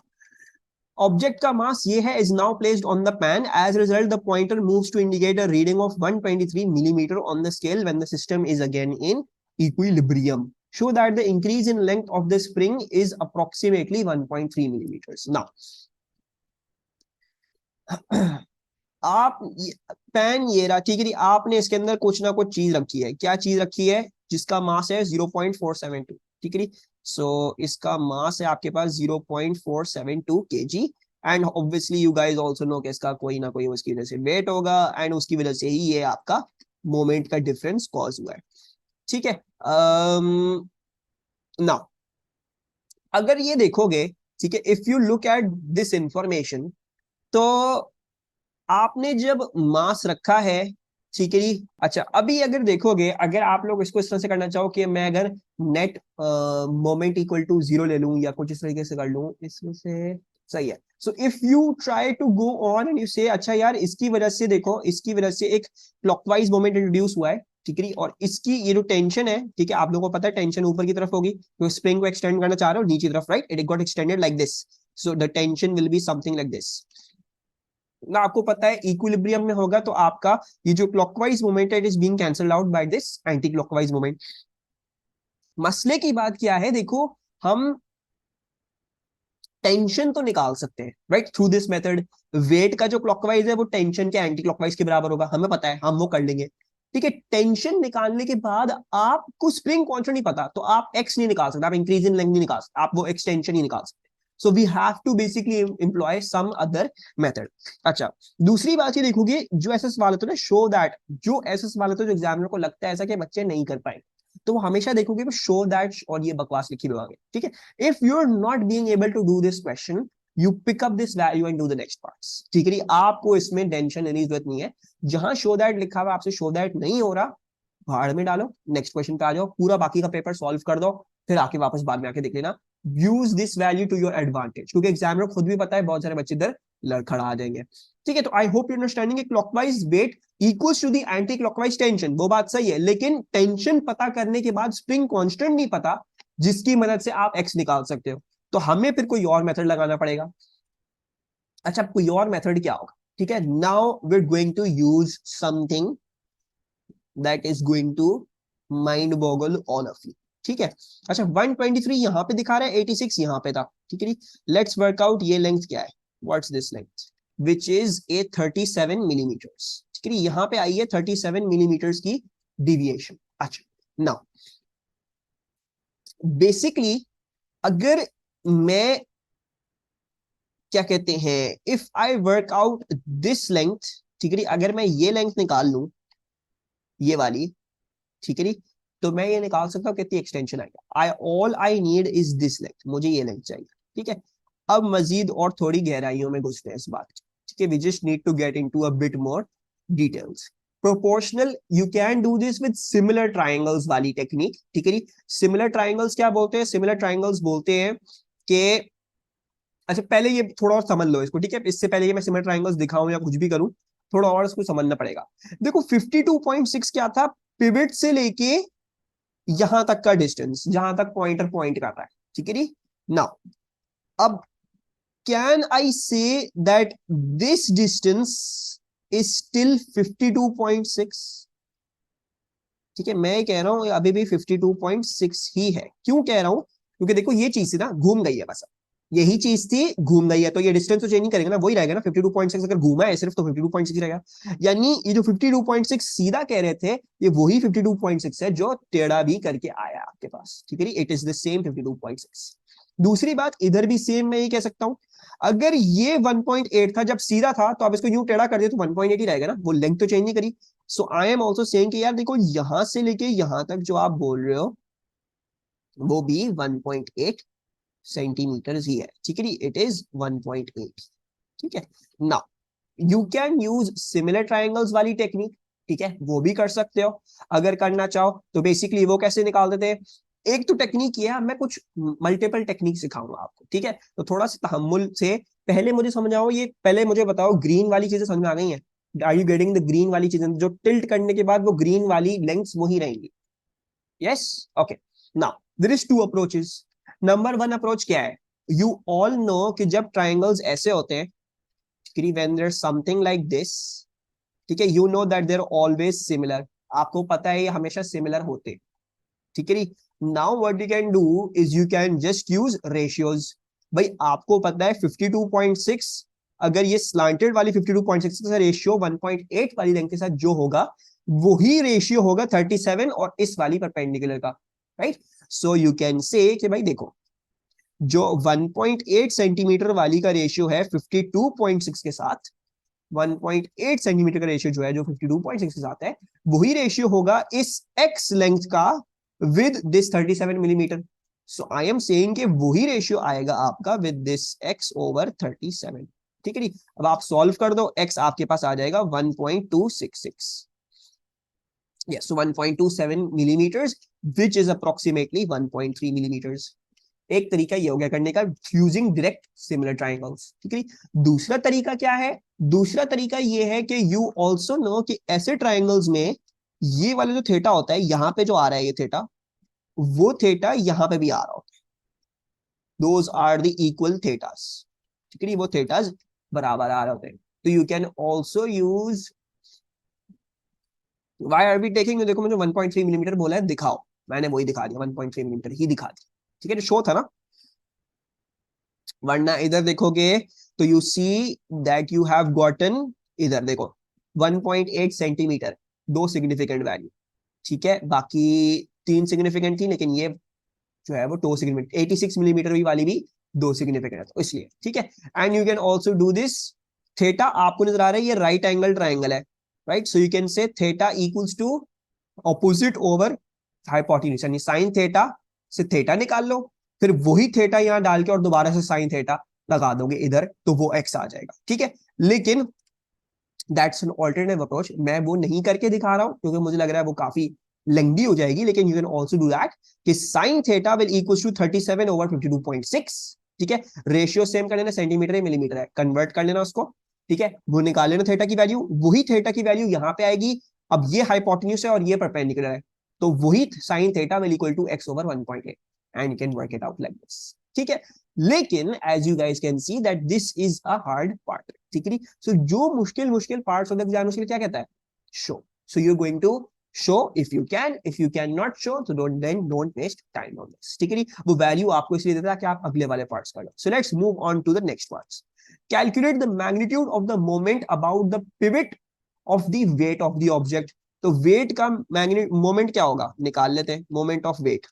Speaker 1: ऑब्जेक्ट का मास ये है, is now placed on the pan. As result the pointer moves to indicate a reading of 123 millimetre on the scale when the system is again in equilibrium. Show that the increase in length of the spring is approximately 1.3 millimeters. Now, आप pan ये रहा, ठीक है, आपने इसके अंदर कुछ ना कुछ चीज रखी है। क्या चीज रखी है? जिसका मास है 0.472। ठीक है, सो इसका मास है आपके पास 0.472 kg, and obviously you guys also know कि इसका कोई ना कोई उसकी वजह से वेट होगा, एंड उसकी वजह से ही ये आपका मोमेंट का डिफरेंस कॉज हुआ है। ठीक है, नाउ अगर ये देखोगे, ठीक है, if you look at this information, तो आपने जब मास रखा है, ठीक है जी। अच्छा, अभी अगर देखोगे, अगर आप लोग इसको इस तरह से करना चाहो कि मैं अगर नेट मोमेंट इक्वल टू 0 ले लूं, या कुछ इस तरीके से कर लूं, इसमें से सही है। So if you try to go on and you say, अच्छा यार, इसकी वजह से देखो, इसकी वजह से एक क्लॉकवाइज मोमेंट इंट्रोड्यूस हुआ है। ठीक है, और इसकी ये जो टेंशन है, ठीक है, आप लोगों को पता है टेंशन ऊपर की तरफ होगी, तो स्प्रिंग को एक्सटेंड करना चाह रहे हो नीचे की तरफ, right, it got extended like this, so the tension will be something like this. ना आपको पता है इक्विलिब्रियम में होगा तो आपका ये जो क्लॉकवाइज मोमेंट है, it is being cancelled out by this anti clockwise moment. मसले की बात क्या है, देखो, हम टेंशन तो निकाल सकते हैं, right, through this method. Weight का जो क्लॉकवाइज है वो टेंशन के एंटी क्लॉकवाइज के बराबर होगा, हमें पता है, हम वो कर लेंगे। ठीक है, टेंशन निकालने के बाद आपको स्प्रिंग कांस्टेंट नहीं पता, तो आप एक्स नहीं निकाल सकते, आप इंक्रीज इन लेंथ नहीं निकाल सकते, आप वो एक्सटेंशन ही निकाल सकते। So we have to basically employ some other method. अच्छा, दूसरी बात ये देखोगे, जो ऐसे सवाल होते हैं ना, शो दैट, जो ऐसे सवाल होते हैं जो एग्जामिनर को लगता है ऐसा कि बच्चे नहीं कर पाए, तो वो हमेशा देखोगे कि शो दैट और ये बकवास लिखी हुई होगी। ठीक है, if you are not being able to do this question, you pick up this value and do the next parts. ठीक है, आपको इसमें टेंशन लेने की जरूरत नहीं है। जहां शो दैट लिखा हुआ, आपसे शो दैट नहीं हो रहा, भाड़ में डालो, नेक्स्ट क्वेश्चन पे आ जाओ, पूरा बाकी का पेपर सॉल्व कर दो, फिर आके वापस बाद में आके देख लेना। Use this value to your advantage, क्योंकि एग्जामिनर खुद भी पता है बहुत सारे बच्चे इधर लड़खड़ा आ जाएंगे। ठीक है, तो I hope you understanding, clockwise weight equals to the anticlockwise tension, वो बात सही है, लेकिन टेंशन पता करने के बाद स्प्रिंग कांस्टेंट नहीं पता, जिसकी मदद से आप एक्स निकाल सकते हो, तो हमें फिर कोई और मेथड लगाना पड़ेगा। अच्छा, कोई और मेथड क्या होगा? ठीक है, now we are going to use something that is going to mind boggle all of you. ठीक है, अच्छा, 123 यहां पे दिखा रहा है, 86 यहां पे था। ठीक है, लेट्स वर्क आउट ये लेंथ क्या है, what's this length, which is a 37 millimetres. ठीक है, यहां पे आई है 37 मिलीमीटर्स की डिविएशन। अच्छा, नाउ बेसिकली अगर मैं क्या कहते हैं, if I work out this length, ठीक है, अगर मैं ये लेंथ निकाल लूं, ये वाली, ठीक है, तो मैं ये निकाल सकता हूँ कितनी एक्सटेंशन आएगा। All I need is this length, मुझे ये लेंथ चाहिए, ठीक है। अब मजीद और थोड़ी गहराइयों में घुसते हैं इस बात, ठीक है। We just need to get into a bit more details. Proportional, you can do this with similar triangles वाली टेक्निक, ठीक है। सिमिलर ट्राइंगल्स क्या बोलते हैं? सिमिलर ट्राइंगल्स बोलते हैं कि, अच्छा पहले ये थोड़ा और समझ लो इसको, ठीक है। इससे पहले कि मैं सिमिलर ट्राइंगल्स दिखाऊं या कुछ भी करूं, थोड़ा और इसको समझना पड़ेगा। देखो 52.6 क्या था? पिवट से लेके यहां तक का डिस्टेंस, जहां तक पॉइंटर पॉइंट कर रहा है, ठीक है। नाउ अब can I say that this distance is still 52.6? ठीक है, मैं कह रहा हूं अभी भी 52.6 ही है। क्यों कह रहा हूं? क्योंकि देखो ये चीज थी ना, घूम गई है, बस यही चीज थी, घूम गई है, तो ये डिस्टेंस तो चेंज नहीं करेगा ना, वही रहेगा ना 52.6। अगर घूमा है सिर्फ तो 52.6 रहेगा। यानी ये जो 52.6 सीधा कह रहे थे, ये वही 52.6 है जो टेढ़ा भी करके आया आपके पास, ठीक है। It is the same 52.6। दूसरी बात, इधर भी सेम मैं ये कह सकता हूं, अगर ये 1.8 था जब सीधा था, तो आप इसको यूं टेढ़ा कर दिए तो 1.8 ही रहेगा ना, वो लेंथ तो चेंज नहीं करी। सो आई एम ऑल्सो सेइंग कि यार देखो, यहां से लेके यहां तक जो आप बोल रहे हो वो भी 1.8 सेंटीमीटर ही है, ठीक है। इट इज 1.8, ठीक है। Now you can use similar triangles वाली टेक्निक, ठीक है, वो भी कर सकते हो अगर करना चाहो तो। बेसिकली वो कैसे निकालते थे? एक तो टेक्निक ये है, मैं कुछ मल्टीपल टेक्निक सिखाऊंगा आपको, ठीक है। तो थोड़ा सा तहम्मुल से पहले मुझे समझाओ, ये पहले मुझे बताओ, ग्रीन वाली चीजें समझ में आ गई हैं? Are you getting the green वाली चीजें जो टिल्ट करने के बाद वो ग्रीन वाली लेंथ्स वही रहेंगी? Yes, okay. Now there is two approaches. Number one approach क्या है? यू ऑल नो कि जब ट्राइंगल्स ऐसे होते हैं, when there something like this, ठीक है, you know that they're always similar. आपको पता है ये हमेशा सिमिलर होते, ठीक है। Now what you can do is you can just use ratios. भाई आपको पता है 52.6, अगर ये स्लांटेड वाली 52.6 का रेशियो 1.8 वाली लेंथ के साथ जो होगा, वही रेशियो होगा 37 और इस वाली परपेंडिकुलर का, राइट। सो यू कैन से कि भाई देखो, जो 1.8 सेंटीमीटर वाली का रेशियो है 52.6 के साथ, 1.8 सेंटीमीटर का रेशियो जो है जो 52.6 के साथ है, वही रेशियो होगा इस एक्स लेंथ का with this 37 millimetre. So I am saying कि वही रेशियो आएगा आपका विद दिस एक्स ओवर 37, ठीक है। अब आप सॉल्व कर दो, एक्स आपके पास आ जाएगा 1.266, yes, so 1.27 millimeters, which is approximately 1.3 millimeters. एक तरीका ये हो गया करने का, फ्यूजिंग डायरेक्ट सिमिलर ट्राइंगल्स, ठीक है। दूसरा तरीका क्या है? दूसरा तरीका ये है कि यू ऑल्सो नो कि ऐसे ट्राइंगल्स में ये वाला जो थीटा होता है, यहां पे जो आ रहा है ये थीटा, वो थीटा यहां पे भी आ रहा होता है। दोज आर द इक्वल थीटास, ठीक है, वो थीटास बराबर आ रहे होते हैं। तो you can also use, why are we taking, देखो मुझे 1.3 मिलीमीटर बोला है, दिखाओ, मैंने वही दिखा दिया, 1.3 मिलीमीटर ही दिखा दिया, ठीक है। शो था ना, वरना इधर देखोगे तो you see that you have gotten, इधर देखो 1.8 सेंटीमीटर, दो सिग्निफिकेंट वैल्यू, ठीक है। बाकी तीन सिग्निफिकेंट थी, लेकिन ये जो है वो दो सिग्निफिकेंट, 86 मिलीमीटर भी वाली भी दो सिग्निफिकेंट, तो इसलिए, ठीक है। And you can also do this, theta आपको नजर आ रहा है ये राइट एंगल ट्राइंगल है, right. So you can say theta equals to opposite over hypotenuse, यानी साइन थीटा से थीटा निकाल लो, फिर वही थीटा यहां डाल के और दोबारा से साइन थीटा लगा दोगे इधर, तो वो एक्स आ जाएगा, ठीक है। लेकिन दैट्स एन ऑल्टरनेटिव अप्रोच, मैं वो नहीं करके दिखा रहा हूं क्योंकि मुझे लग रहा है वो काफी लेंदी हो जाएगी। लेकिन you can also do that कि sine theta will equal to 37 over 52.6, ठीक है। रेशियो सेम कर लेना, सेंटीमीटर है मिलीमीटर है, कन्वर्ट कर लेना उसको, ठीक है। वो निकाल लेना थीटा की वैल्यू, वही थीटा की वैल्यू यहाँ पे आएगी। अब ये हाइपोटेन्यूज है और ये परपेंडिकुलर है, तो वही sine theta will equal to x over 1.8 and you can work it out like this, ठीक है। लेकिन as you guys can see that this is a hard part, ठीक है। सो जो मुश्किल मुश्किल पार्ट्स होते हैं एग्जाम के लिए क्या कहता है? Show. So you are going to show if you cannot show, so don't waste time on this, ठीक है। वो वैल्यू आपको इसलिए देता है कि आप अगले वाले पार्ट्स कर लो। So let's move on to the next parts. Calculate the magnitude of the moment about the pivot of the weight of the object. तो वेट का मैग्नेट मोमेंट क्या होगा, निकाल लेते हैं मोमेंट ऑफ वेट।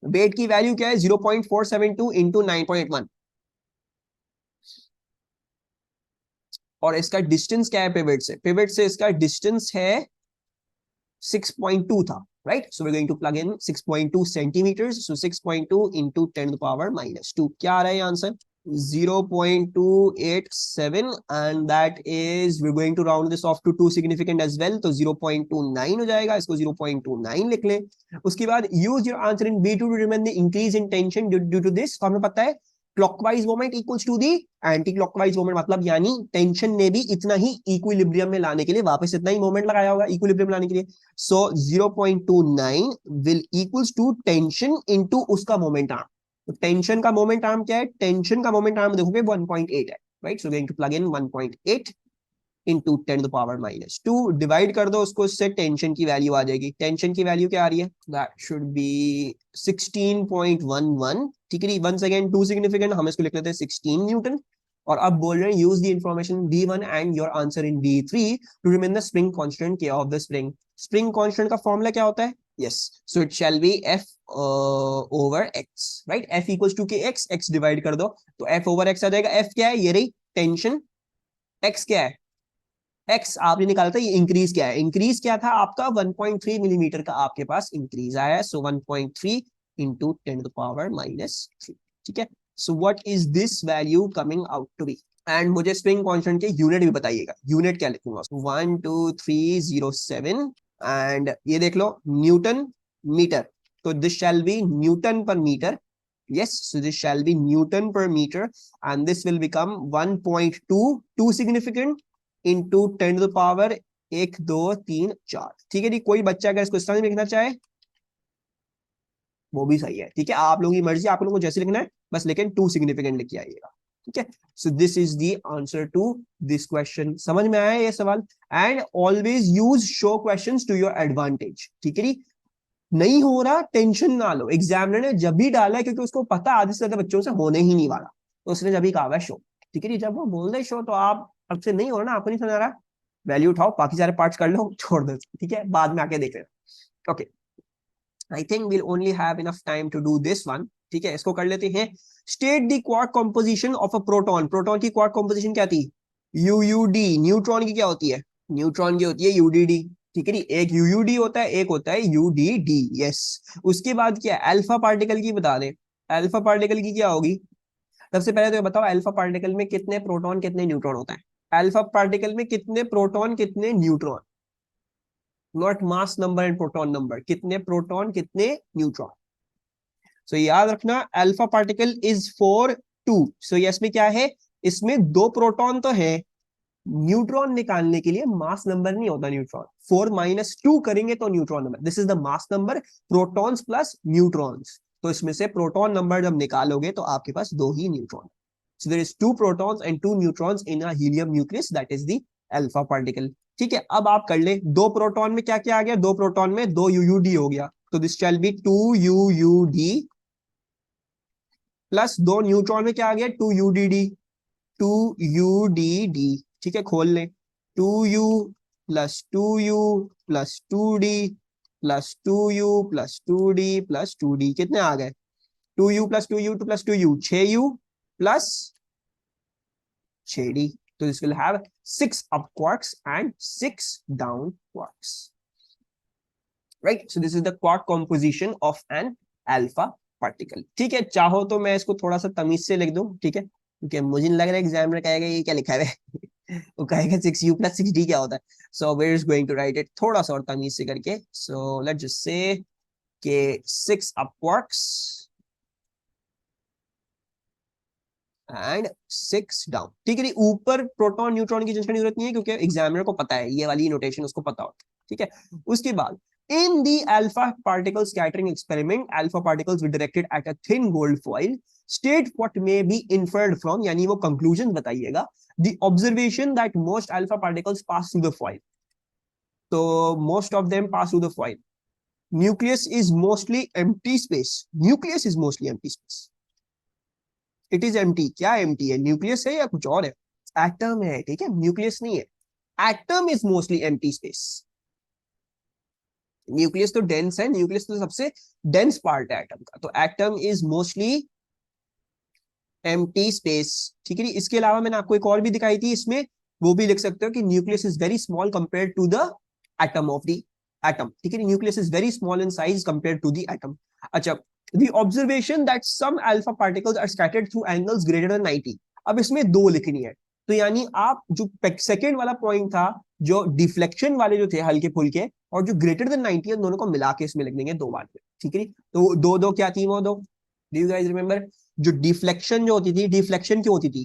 Speaker 1: वेट की value क्या है 0.472 इंटू 9.1, और इसका डिस्टेंस क्या है पिवट से, पिवट से इसका डिस्टेंस है 6.2 था, right. So we going to plug in 6.2 centimetres, so 6.2 into 10 to power -2, क्या आ रहा है answer 0.287, and that is we're going to round this off to two significant as well, तो 0.29 हो जाएगा, इसको 0.29 लिख लें। उसके बाद use your answer in B2 to determine the increase in tension due to this, तो हमें पता है clockwise moment equals to the anticlockwise moment, मतलब यानी टेंशन ने भी इतना ही इक्विलिब्रियम में लाने के लिए वापस इतना ही मोमेंट लगाया होगा इक्विलिब्रियम लाने के लिए। So 0.29 will equals to tension into उसका मोमेंट आर्म। तो टेंशन का मोमेंट आर्म क्या है, टेंशन का मोमेंट आर्म देखोगे 1.8 है, right. So going to plug in 1.8 into 10 to power -2, divide कर दो उसको, उससे टेंशन की वैल्यू आ जाएगी। टेंशन की वैल्यू क्या आ रही है, दैट शुड बी 16.11, ठीक है। वंस अगेन टू सिग्निफिकेंट, हम इसको लिख लेते हैं 16 न्यूटन। और अब बोल रहे हैं use the information D1 and your answer in D3 to remain the spring constant k of the spring. Spring constant का फॉर्मूला क्या होता है, yes, so it shall be F over x, right. F equals to k x divide कर दो तो F over x आ जाएगा। F क्या है, ये रही टेंशन, x क्या है, x आपने निकाला था, ये इंक्रीज क्या है, इंक्रीज क्या था आपका 1.3 मिलीमीटर का आपके पास इंक्रीज आया है, सो 1.3 इंटू 10 टू पावर -3, ठीक है। So what is this value coming out to be, and मुझे स्प्रिंग कांस्टेंट के यूनिट भी बताइएगा, यूनिट क्या लिखूंगा, 12307, एंड ये देख लो न्यूटन मीटर, तो this shall be newton per metre, yes, so this shall be Newton per meter, and this will become 1.2, too significant, into 10 to the power 1 2 3 4, ठीक है जी। कोई बच्चा अगर इसको इस तरह लिखना चाहे वो भी सही है, ठीक है, आप लोगों की मर्जी, आप लोगों को जैसे लिखना है बस, लेकिन टू सिग्निफिकेंट लिख के आइएगा, ठीक है। So this is the answer to this question, समझ में आया ये सवाल। And always use show questions to your advantage, ठीक है जी। नहीं हो रहा टेंशन ना लो, एग्जामिनर ने जब भी डाला है क्योंकि उसको पता आधे से ज्यादा बच्चों से होने ही नहीं वाला, तो उसने जब भी कहा शो, ठीक है जी। जब वो बोल दे शो तो आप अब से नहीं हो रहा ना, आपको नहीं समझ आ रहा, वैल्यू उठाओ, बाकी सारे पार्ट्स कर लो, छोड़ दो, ठीक है, बाद में आके देख लेना। Okay, I think will only have enough time to do this one, ठीक है, इसको कर लेते हैं। State the quark composition of a proton, proton की क्वार्क कंपोजिशन क्या थी, यूयूडी। न्यूट्रॉन की क्या होती है, न्यूट्रॉन की होती है यूडीडी, ठीक है जी। एक यूयूडी होता है, एक होता है यूडीडी, यस। उसके बाद क्या, अल्फा पार्टिकल की बता दें, अल्फा पार्टिकल की क्या होगी। सबसे पहले तो ये बताओ अल्फा पार्टिकल में कितने प्रोटॉन कितने न्यूट्रॉन होता है, अल्फा पार्टिकल में कितने प्रोटॉन कितने neutron, not mass number and proton number, कितने प्रोटॉन कितने न्यूट्रॉन। सो याद रखना अल्फा पार्टिकल इज 4 2, सो इसमें क्या है, इसमें दो प्रोटॉन तो है, न्यूट्रॉन निकालने के लिए मास नंबर नहीं होता, न्यूट्रॉन 4 - 2 करेंगे तो neutron number, this is the mass number, protons plus neutrons, तो इसमें से प्रोटॉन नंबर जब निकालोगे तो आपके पास दो ही neutron, so there is 2 protons and 2 neutrons in a helium nucleus, that is the alpha particle, ठीक है। अब आप कर ले, दो प्रोटॉन में क्या क्या आ गया, दो प्रोटॉन में दो यूयूडी हो गया, तो दिस शैल बी 2 यूयूडी, प्लस दो न्यूट्रॉन में क्या आ गया 2 यूडीडी, 2 यूडीडी, ठीक है, खोल ले, 2 U plus 2 U plus 2D plus 2 U plus 2D plus 2D, कितने आ गए, 2 U plus 2 U plus 2 U 6 U plus 6D, so this will have 6 up quarks and 6 down quarks, right? So this is the quark composition of an alpha particle, ठीक है। चाहो तो मैं इसको थोड़ा सा तमीज से लिख दूं, ठीक है, क्योंकि मुझे नहीं लग रहा है एग्जामिनर कहेगा ये क्या लिखा है वो कहेगा 6U प्लस 6D क्या होता है, so where is going to write it थोड़ा सा और तमीज से करके, so let's just say के 6 up quarks एंड 6 डाउन, ठीक है जी। ऊपर प्रोटॉन न्यूट्रॉन की जंक्शन की जरूरत नहीं है क्योंकि एग्जामिनर को पता है, ये वाली नोटेशन उसको पता होता है, ठीक है। उसके बाद in the alpha particle scattering experiment, alpha particles were directed at a thin gold foil, state what may be inferred from, यानी वो कंक्लूजन बताइएगा, the observation that most alpha particles pass through the foil, तो most of them pass through the foil, nucleus is mostly empty space, nucleus is mostly empty space, it is empty, क्या empty है, nucleus है या कुछ और है, atom है, ठीक है, न्यूक्लियस नहीं है, atom is mostly empty space, nucleus तो डेंस है, न्यूक्लियस तो सबसे डेंस पार्ट है एटम का, तो atom is mostly empty space. ठीक है, इसके अलावा मैंने आपको एक और भी दिखाई थी, इसमें वो भी लिख सकते हो कि nucleus is very small compare to the atom of the atom. ठीक है, nucleus is very small in size compare to the atom. अच्छा, the observation that some alpha particles are scattered through angles greater than 90। अब इसमें दो लिखनी है, तो यानी आप जो सेकेंड वाला पॉइंट था, जो डिफ्लेक्शन वाले जो थे हल्के फुल्के, और जो ग्रेटर देन 90 है, दोनों को मिला के इसमें लिख देंगे दो बार में। ठीक है, तो दो दो क्या थी वो दो, डू यू गाइस रिमेंबर? जो डिफ्लेक्शन जो होती थी, डिफ्लेक्शन क्यों होती थी?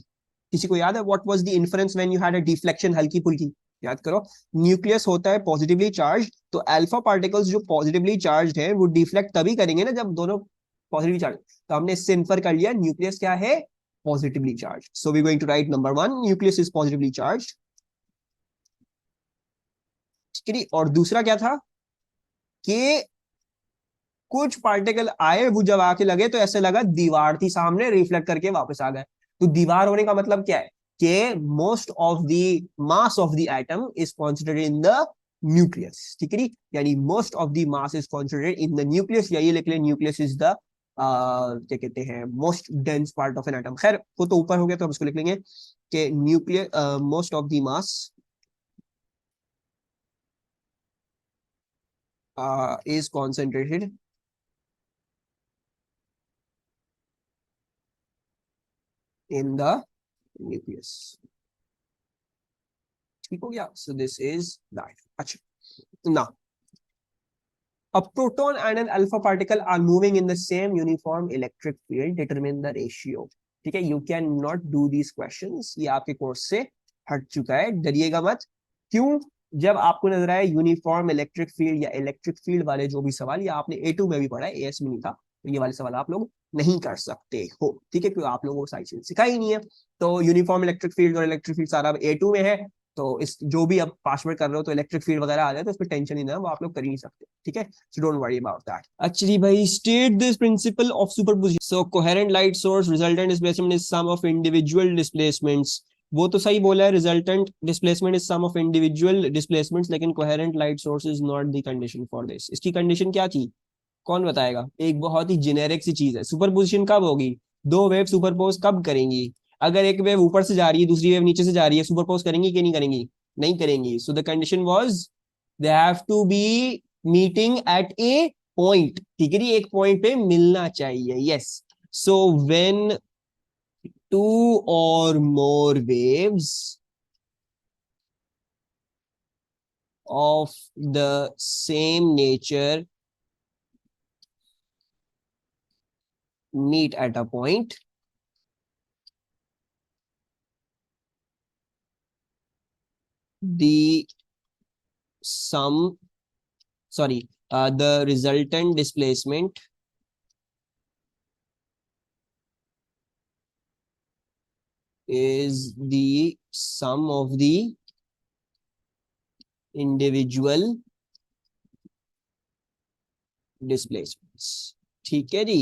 Speaker 1: किसी को याद है what was the inference when you had a deflection हल्की फुल्की? याद करो, न्यूक्लियस होता है पॉजिटिवली चार्ज, तो अल्फा पार्टिकल्स जो पॉजिटिवली चार्ज है वो डिफ्लेक्ट तभी करेंगे ना जब दोनों पॉजिटिवली चार्ज। तो हमने इससे इन्फर कर लिया न्यूक्लियस क्या है, positively charge. So we going to write number 1, nucleus is positively charge. ठीक है, और दूसरा क्या था कि कुछ पार्टिकल आए, वो जब आके लगे तो ऐसे लगा दीवार थी सामने, रिफ्लेक्ट करके वापस आ गए। तो दीवार होने का मतलब क्या है कि most of the mass of the atom is concentrated in the nucleus. ठीक है, यानी most of the mass is concentrated in the nucleus, या ये लिख ले न्यूक्लियस इज द क्या कहते हैं, most dense part of an atom. खैर वो तो ऊपर हो गया, तो हम इसको लिख लेंगे कि nucleus most of the mass is concentrated in the nucleus। ठीक हो गया, so this is that। अच्छा, now a proton and an alpha particle are moving in the same uniform electric field, determine the ratio। ठीक है, you can not do these questions, ये आपके course से हट चुका है, डरिएगा मत। क्यों? जब आपको नजर आए यूनिफॉर्म इलेक्ट्रिक फील्ड या इलेक्ट्रिक फील्ड वाले जो भी सवाल, या आपने A2 में भी पढ़ा है, AS में नहीं था, तो ये वाले सवाल आप लोग नहीं कर सकते हो। ठीक है, क्योंकि आप लोगों को सारी चीज सिखाई ही नहीं है। तो यूनिफॉर्म इलेक्ट्रिक फील्ड और इलेक्ट्रिक फील्ड सारा A2 में है, तो इस जो भी अब पासवर्ड कर रहे हो तो इलेक्ट्रिक फील्ड वगैरह आ जाए तो इस पर टेंशन नहीं ना, वो आप लोग कर ही नहीं सकते। ठीक है, so don't worry about that. Actually भाई, state this principle of superposition. So coherent light source resultant displacement is sum of individual displacements. वो तो सही बोला है, resultant displacement is sum of individual displacements, लेकिन coherent light source is not the condition for this. इसकी condition क्या थी, कौन बताएगा? एक बहुत ही जेनेरिक सी चीज है, सुपरपोजिशन कब होगी? दो वेव सुपरपोज कब करेंगी? अगर एक वेव ऊपर से जा रही है, दूसरी वेव नीचे से जा रही है, सुपरपोज करेंगी कि नहीं करेंगी? नहीं करेंगी। So the condition was they have to be meeting at a point. ठीक है, एक पॉइंट पे मिलना चाहिए। Yes, so when two or more waves of the same nature meet at a point, the sum, sorry, the resultant displacement is the sum of the individual displacements। ठीक है जी।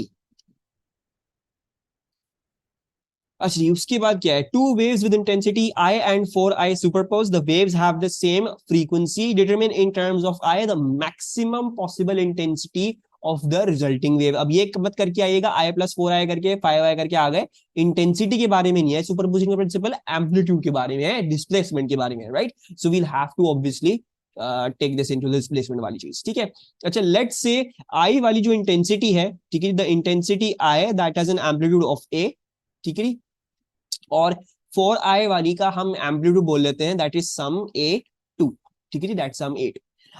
Speaker 1: अच्छा, उसके बाद क्या है? Two waves with intensity I and 4I superpose, the waves have the same frequency, determine in terms of I the maximum possible intensity of the resulting wave. अब ये मत करके आइएगा I + 4I करके 5I करके आ गए, इंटेंसिटी के बारे में नहीं है सुपरपोजिशन का प्रिंसिपल, एम्पलीट्यूड के बारे में है, डिस्प्लेसमेंट के बारे में है, right? So we'll have to obviously take this into displacement वाली चीज। ठीक है, अच्छा, लेट्स से I वाली जो इंटेंसिटी है, ठीक है, the intensity I that has an amplitude of A। ठीक है, और 4I वाली का हम एम्पलीट्यूड बोल लेते हैं, दैट इज सम A2। ठीक है जी, दैट सम A2।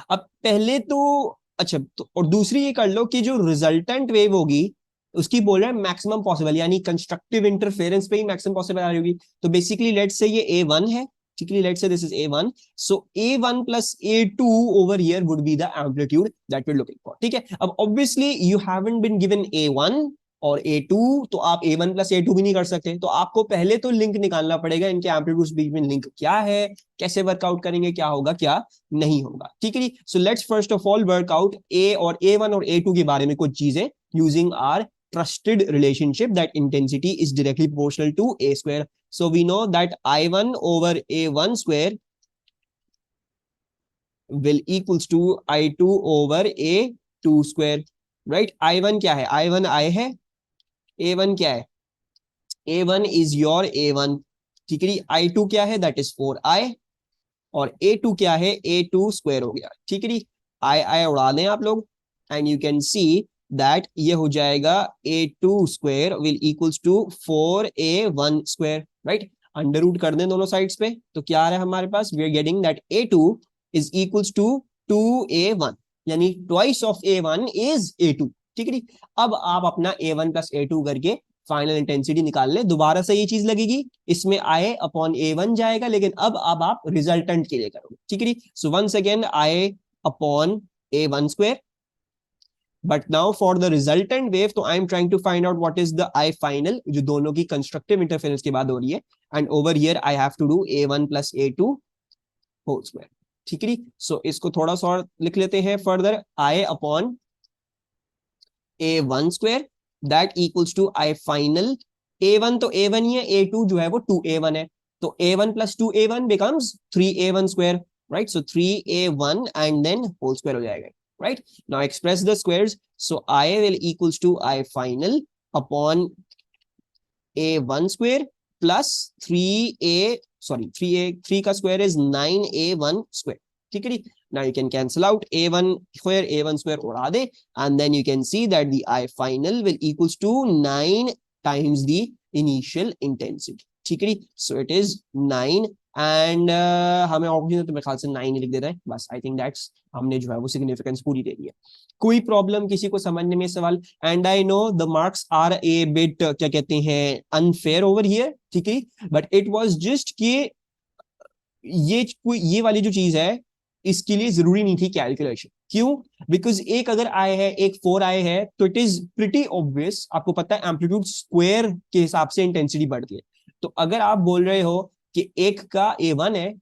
Speaker 1: अब पहले तो अच्छा, तो और दूसरी ये कर लो कि जो रिजल्टेंट वेव होगी उसकी बोल रहे हैं मैक्सिमम पॉसिबल, यानी कंस्ट्रक्टिव इंटरफेरेंस पे ही मैक्सिमम पॉसिबल आ रही होगी। तो बेसिकली लेट्स से ये A1 है, ठीक है, let's say this is A1, so A1 + A2 over here would be the amplitude that we are looking for. ठीक है, अब obviously you haven't been given A1 और A2, तो आप A1 + A2 भी नहीं कर सकते, तो आपको पहले तो लिंक निकालना पड़ेगा इनके एम्पलीट्यूड्स बीच में, लिंक क्या है, कैसे वर्कआउट करेंगे, क्या होगा क्या नहीं होगा। ठीक है, so let's first of all work out A1 और A2 के बारे में कुछ चीजें using our trusted relationship that intensity is directly proportional to A square. So we know that I1 over A1 square will equals to I2 over A2 square, right. I1 क्या है, I1 I है, A1 क्या है, A1 is your A1, ठीक है। I2 क्या है, that is 4I, और A2 क्या है, A2 स्क्वायर हो गया, ठीक है। I उड़ा दें आप लोग, and you can see that ये हो जाएगा A2 square will equals to 4A1 square, right. Under root कर दें दोनों साइड्स पे, तो क्या आ रहा है हमारे पास, we are getting that A2 is equals to 2A1, यानी twice of A1 is A2, ठीक है। अब आप अपना A1 प्लस A2 करके फाइनल इंटेंसिटी निकाल ले, दोबारा से ये चीज लगेगी, इसमें I अपॉन A1 जाएगा, लेकिन अब आप रिजल्टेंट के लिए करोगे, ठीक है। So once again I upon A1 square, but now for the resultant wave, तो I am trying to find out what is the I final, जो दोनों की कंस्ट्रक्टिव इंटरफेरेंस के बाद हो रही है, and over here I have to do A1 plus A2 whole square, ठीक है। सो इसको थोड़ा सा और लिख लेते हैं further, I upon A1 square that equals to I final, A1 तो A1 ही है, A2 जो है वो 2A1 है, तो A1 plus 2A1 becomes 3A1 square, right? So 3A1 and then whole square हो जाएगा, right? Now express the squares. So I will equals to I final upon A1 square plus 3 का square is 9A1 square, ठीक है। Now you can cancel out A1 square, A1 square उड़ा दे, and then you can see that the I final will equals to 9 times the initial intensity, ठीक है। So it is 9 and हमें option तो मेरे ख्याल से 9 ही लिख देता है बस, आई थिंक दैट्स हमने जो है वो सिग्निफिकेंस पूरी दे दी है। कोई प्रॉब्लम किसी को समझने में सवाल, and I know the marks are a bit क्या कहते हैं अनफेयर ओवर हियर, ठीक है, बट इट वाज जस्ट कि ये वाली जो चीज है इसके लिए जरूरी नहीं थी कैलकुलेशन, क्यों, बिकॉज एक अगर आई है एक 4I है, तो इट इज प्रिटी ऑब्वियस, आपको पता है एम्पलीट्यूड स्क्वायर के हिसाब से इंटेंसिटी बढ़ती है। तो अगर आप बोल रहे हो कि एक का A1 है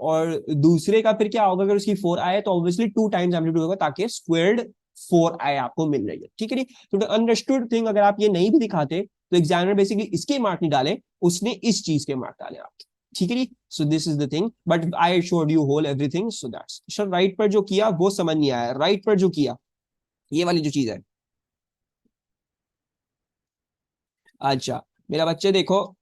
Speaker 1: और दूसरे का फिर क्या होगा, अगर उसकी 4I है तो ऑब्वियसली 2 टाइम्स एम्पलीट्यूड होगा, ताकि स्क्वायर्ड 4I आपको मिल रही है, ठीक है। तो अंडरस्टूड थिंग, अगर आप ये नहीं भी दिखाते तो एग्जामिनर बेसिकली इसके मार्क नहीं डाले, उसने इस चीज के मार्क डाले आपके, ठीक है। So this is the thing, but I showed you whole everything, so that's sir. Right पर जो किया वो समझ नहीं आया, राइट पर जो किया ये वाली जो चीज है, अच्छा मेरा बच्चे देखो,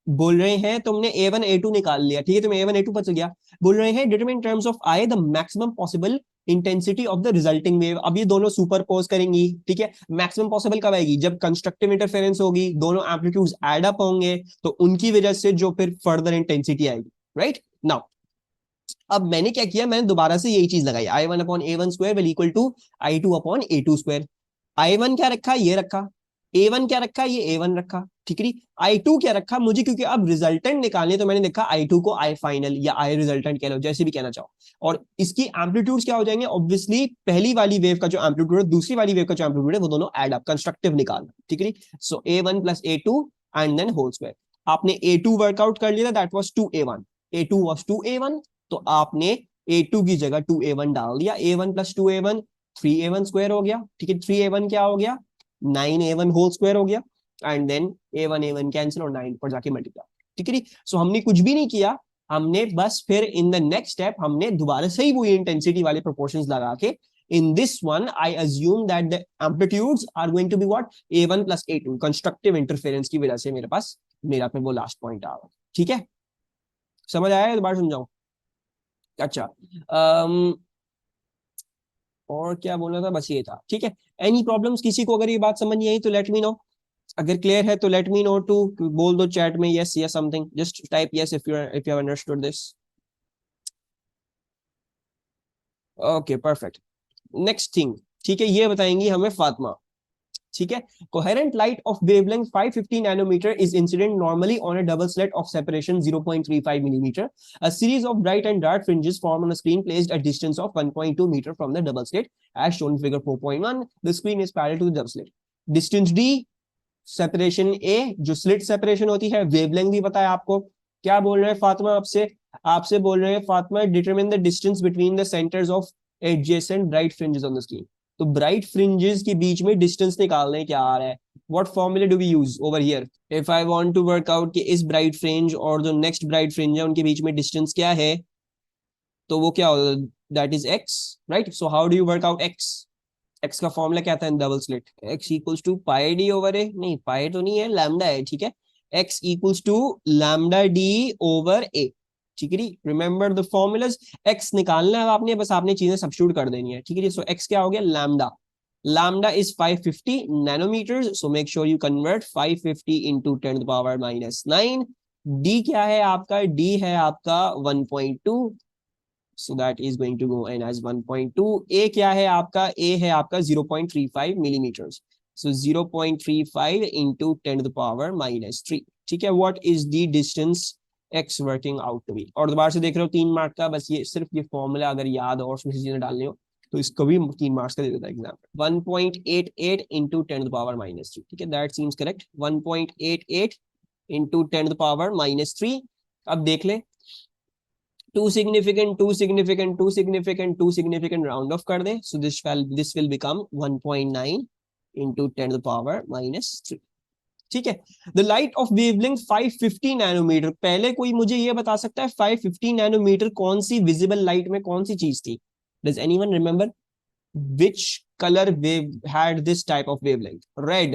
Speaker 1: बोल रहे हैं तुमने A1 A2 निकाल लिया, ठीक है, तुम्हें A1 A2 पता गया, बोल रहे हैं determine terms of I the maximum possible intensity of the resulting wave. अब ये दोनों सुपरपोज करेंगी, ठीक है। मैक्सिमम पॉसिबल कब आएगी, जब कंस्ट्रक्टिव इंटरफेरेंस होगी, दोनों एम्पलीट्यूड्स ऐड अप होंगे, तो उनकी वजह से जो फिर फर्दर इंटेंसिटी आएगी, राइट। नाउ अब मैंने क्या किया, मैंने दोबारा से यही चीज लगाई, I1 upon A1 square will equal to I2 upon A2 square. I1 क्या रखा, ये रखा, A1 क्या रखा, ये A1 रखा, ठीक है। I2 क्या रखा मुझे, क्योंकि अब रिजल्टेंट निकालने, तो मैंने देखा I2 को I फाइनल या I रिजल्टेंट कह लो, जैसे भी कहना चाहो, और इसकी एम्पलीट्यूड्स क्या हो जाएंगे, ऑब्वियसली पहली वाली वेव का जो एम्पलीट्यूड है, दूसरी वाली वेव का जो एम्पलीट्यूड है, वो दोनों ऐड अप कंस्ट्रक्टिव निकालना, ठीक है। So A1 plus A2 and then whole square. आपने A2 वर्कआउट कर लिया, that was 2A1, A2 was 2A1, तो आपने A2 की जगह 2A1 डाल दिया, A1 plus 2A1 3A1 square हो गया, ठीक है। 3A1 क्या हो गया, 9A1 होल स्क्वायर हो गया, एंड देन A1 कैंसिल और 9 पर जाके मल्टीप्लाई, ठीक है। सो हमने कुछ भी नहीं किया, हमने बस फिर इन द नेक्स्ट स्टेप हमने दोबारा से ही वो इंटेंसिटी वाले प्रोपोर्शंस लगा के, in this one I assume that the amplitudes are going to be what, A1 plus A2 constructive interference की वजह से मेरे पास मेरा पे वो लास्ट पॉइंट आ रहा, ठीक है। समझ आया, दोबारा समझाऊं, अच्छा और क्या बोलना था, बस ये था, ठीक है। एनी प्रॉब्लम्स किसी को, अगर ये बात समझ नहीं आई तो लेट मी नो, अगर क्लियर है तो लेट मी नो टू, बोल दो चैट में यस या something, just type yes if you have understood this. Okay perfect, next thing, ठीक है, ये बताएंगी हमें फातिमा, ठीक है। Coherent light of wavelength 550 nanometre is incident normally on a double slit of separation 0.35 millimeter. A series of bright and dark fringes form on a screen placed at distance of 1.2 meter from the double slit as shown in figure 4.1. The screen is parallel to the double slit. Distance D, separation a, जो slit separation होती है, wavelength भी पता है आपको। क्या बोल रहे हैं फातिमा आपसे, आपसे बोल रहे हैं Fatima determine the distance between the centres of adjacent bright fringes on the screen. तो ब्राइट फ्रिंजेस के बीच में डिस्टेंस निकालने हैं, क्या आ रहा है, what formula do we use over here, if I want to work out कि इस ब्राइट फ्रिंज और जो नेक्स्ट ब्राइट फ्रिंज है उनके बीच में डिस्टेंस क्या है, तो वो क्या होगा, that is x, right? So how do you work out x? x का फॉर्मूला क्या था in double slit? x equals to pi D over a, नहीं पाई तो नहीं है, लैम्डा है, ठीक है, x equals to lambda D over a, ठीक है जी। रिमेंबर द फॉर्मूलाज, x निकालना है आपने, बस आपने चीजें सब्स्टिट्यूट कर देनी है, ठीक है जी। सो x क्या हो गया, lambda, lambda is 550 nanometers, so make sure you convert 550 into 10 to the power minus 9. d क्या है आपका, d है आपका 1.2, so that is going to go in as 1.2. a क्या है आपका, a है आपका 0.35 millimeters, so 0.35 into 10 to the power minus 3, ठीक है। what is the distance x working out to be? और दोबारा से देख रहे हो 3 मार्क का, बस ये सिर्फ ये फॉर्मूला अगर याद और उसमें चीजें डालनी हो तो इसको भी 3 मार्क्स का दे देता है exam. 1.88 into 10 to the power minus 3, ठीक है, that seems correct. 1.88 into 10 to the power minus 3। अब देख ले, two significant two significant two significant two significant round off कर दे, so this will become 1.9 into 10 to the power minus 3, ठीक है। The light of wavelength 550 nanometre, पहले कोई मुझे ये बता सकता है 550 नैनोमीटर कौन सी विजिबल लाइट में कौन सी चीज थी? Does anyone remember which color wave had this type of wavelength? Red.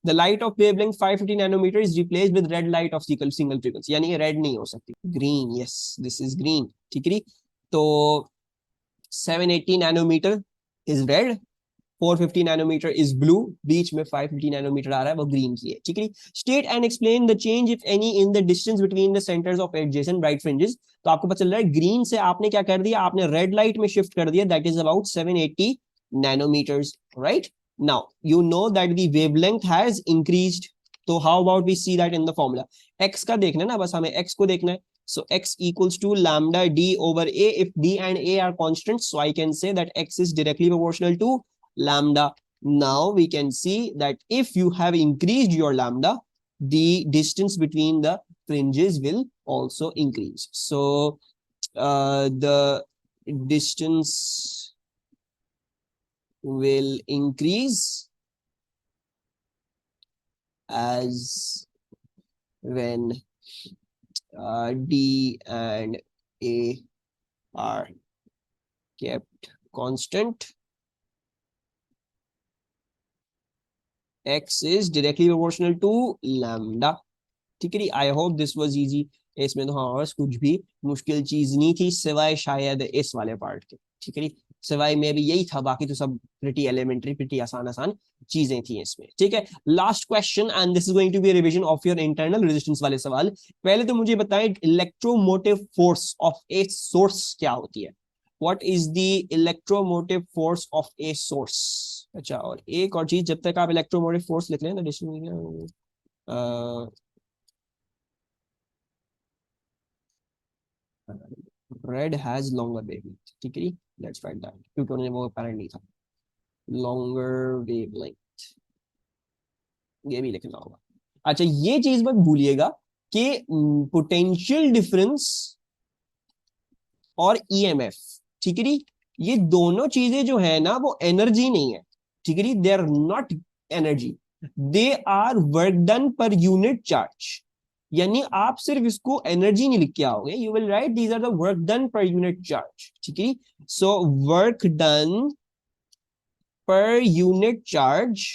Speaker 1: The light of wavelength 550 nanometer is replaced with red light of single frequency. यानी ये red नहीं हो सकती। Green, yes, this is green, ठीक है। तो 780 nanometer is red, 450 nanometer is blue, बीच में 550 nanometer आ रहा है, वो green की है, ठीक है। State and explain the change if any in the distance between the centers of adjacent bright fringes. तो आपको पता चल रहा है ग्रीन से आपने क्या कर दिया, आपने रेड लाइट में शिफ्ट कर दिया, that is about 780 nanometers, right. Now you know that the wavelength has increased, तो how about we see that in the formula? x का देखना है ना, बस हमें x को देखना है। So x equals to lambda d over a. If d and a are constants, so I can say that x is directly proportional to lambda. Now we can see that if you have increased your lambda, the distance between the fringes will also increase. So the distance will increase as when d and a are kept constant. x is directly proportional to lambda, ठीक है। I hope this was easy. इसमें तो हाँ कुछ भी मुश्किल चीज नहीं थी सिवाय शायद इस वाले पार्ट के, ठीक है, सिवाय में भी यही था, बाकी तो सब प्रिटी एलिमेंट्री, प्रिटी आसान आसान चीजें थी इसमें, ठीक है। Last question, and this is going to be revision of your internal resistance वाले सवाल। पहले तो मुझे बताएं electromotive force of a source क्या होती है? What is the electromotive force of a source? अच्छा, और एक और चीज, जब तक आप इलेक्ट्रोमोटिव फोर्स लिख लें तो रेड हैज लॉन्गर वेवलेंथ, ठीक है, लेट्स राइट दैट, ट्यूटोरियल में वो अपेरेंट नहीं था। लॉन्गर वेवलेंथ, ये भी लिखना होगा। अच्छा, ये चीज मत भूलिएगा कि पोटेंशियल डिफरेंस और ईएमएफ, ठीक है, ये दोनों चीजें जो है ना वो एनर्जी नहीं है, ठीक है, they are not energy, they are work done पर यूनिट चार्ज। यानी आप सिर्फ इसको एनर्जी नहीं लिख के आओगे, you will write these are the work done पर यूनिट चार्ज, ठीक है। सो वर्क डन पर unit charge,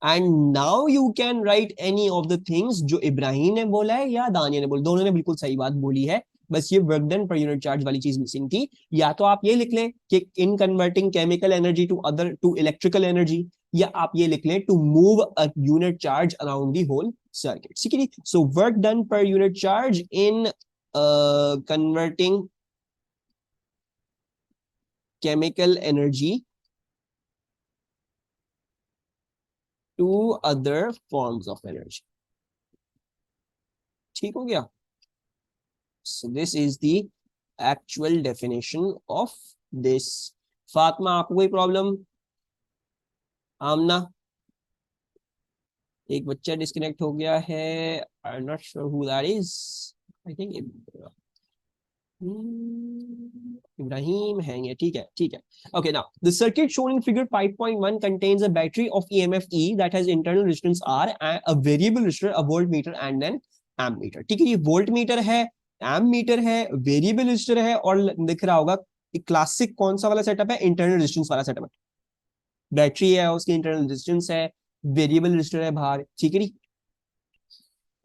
Speaker 1: and now you can write any of the things जो इब्राहिम ने बोला है या दानिया ने बोला, दोनों ने बिल्कुल सही बात बोली है, बस ये वर्क डन पर यूनिट चार्ज वाली चीज मिसिंग थी। या तो आप ये लिख लें कि in converting chemical energy to electrical energy, या आप ये लिख लें to move a unit charge around the whole circuit, ठीक है। सो वर्क डन पर unit charge in converting chemical energy to other forms of energy, ठीक हो गया। So this is the actual definition of this. Fatima, आपको कोई problem? आमना, एक बच्चा डिस्कनेक्ट हो गया है, I am not sure who that is, I think Ibrahim है ये, ठीक है, ठीक है। Okay, now the circuit shown in figure 5.1 contains a battery of EMF E that has internal resistance R, a variable resistor, a voltmeter and an ammeter, ठीक है। ये voltmeter है, एमीटर है, वेरिएबल रजिस्टर है, और दिख रहा होगा क्लासिक कौन सा वाला सेटअप है, इंटरनल रेजिस्टेंस वाला सेटअप है। बैटरी है, उसकी इंटरनल रेजिस्टेंस है, वेरिएबल रजिस्टर है बाहर, ठीक है नी।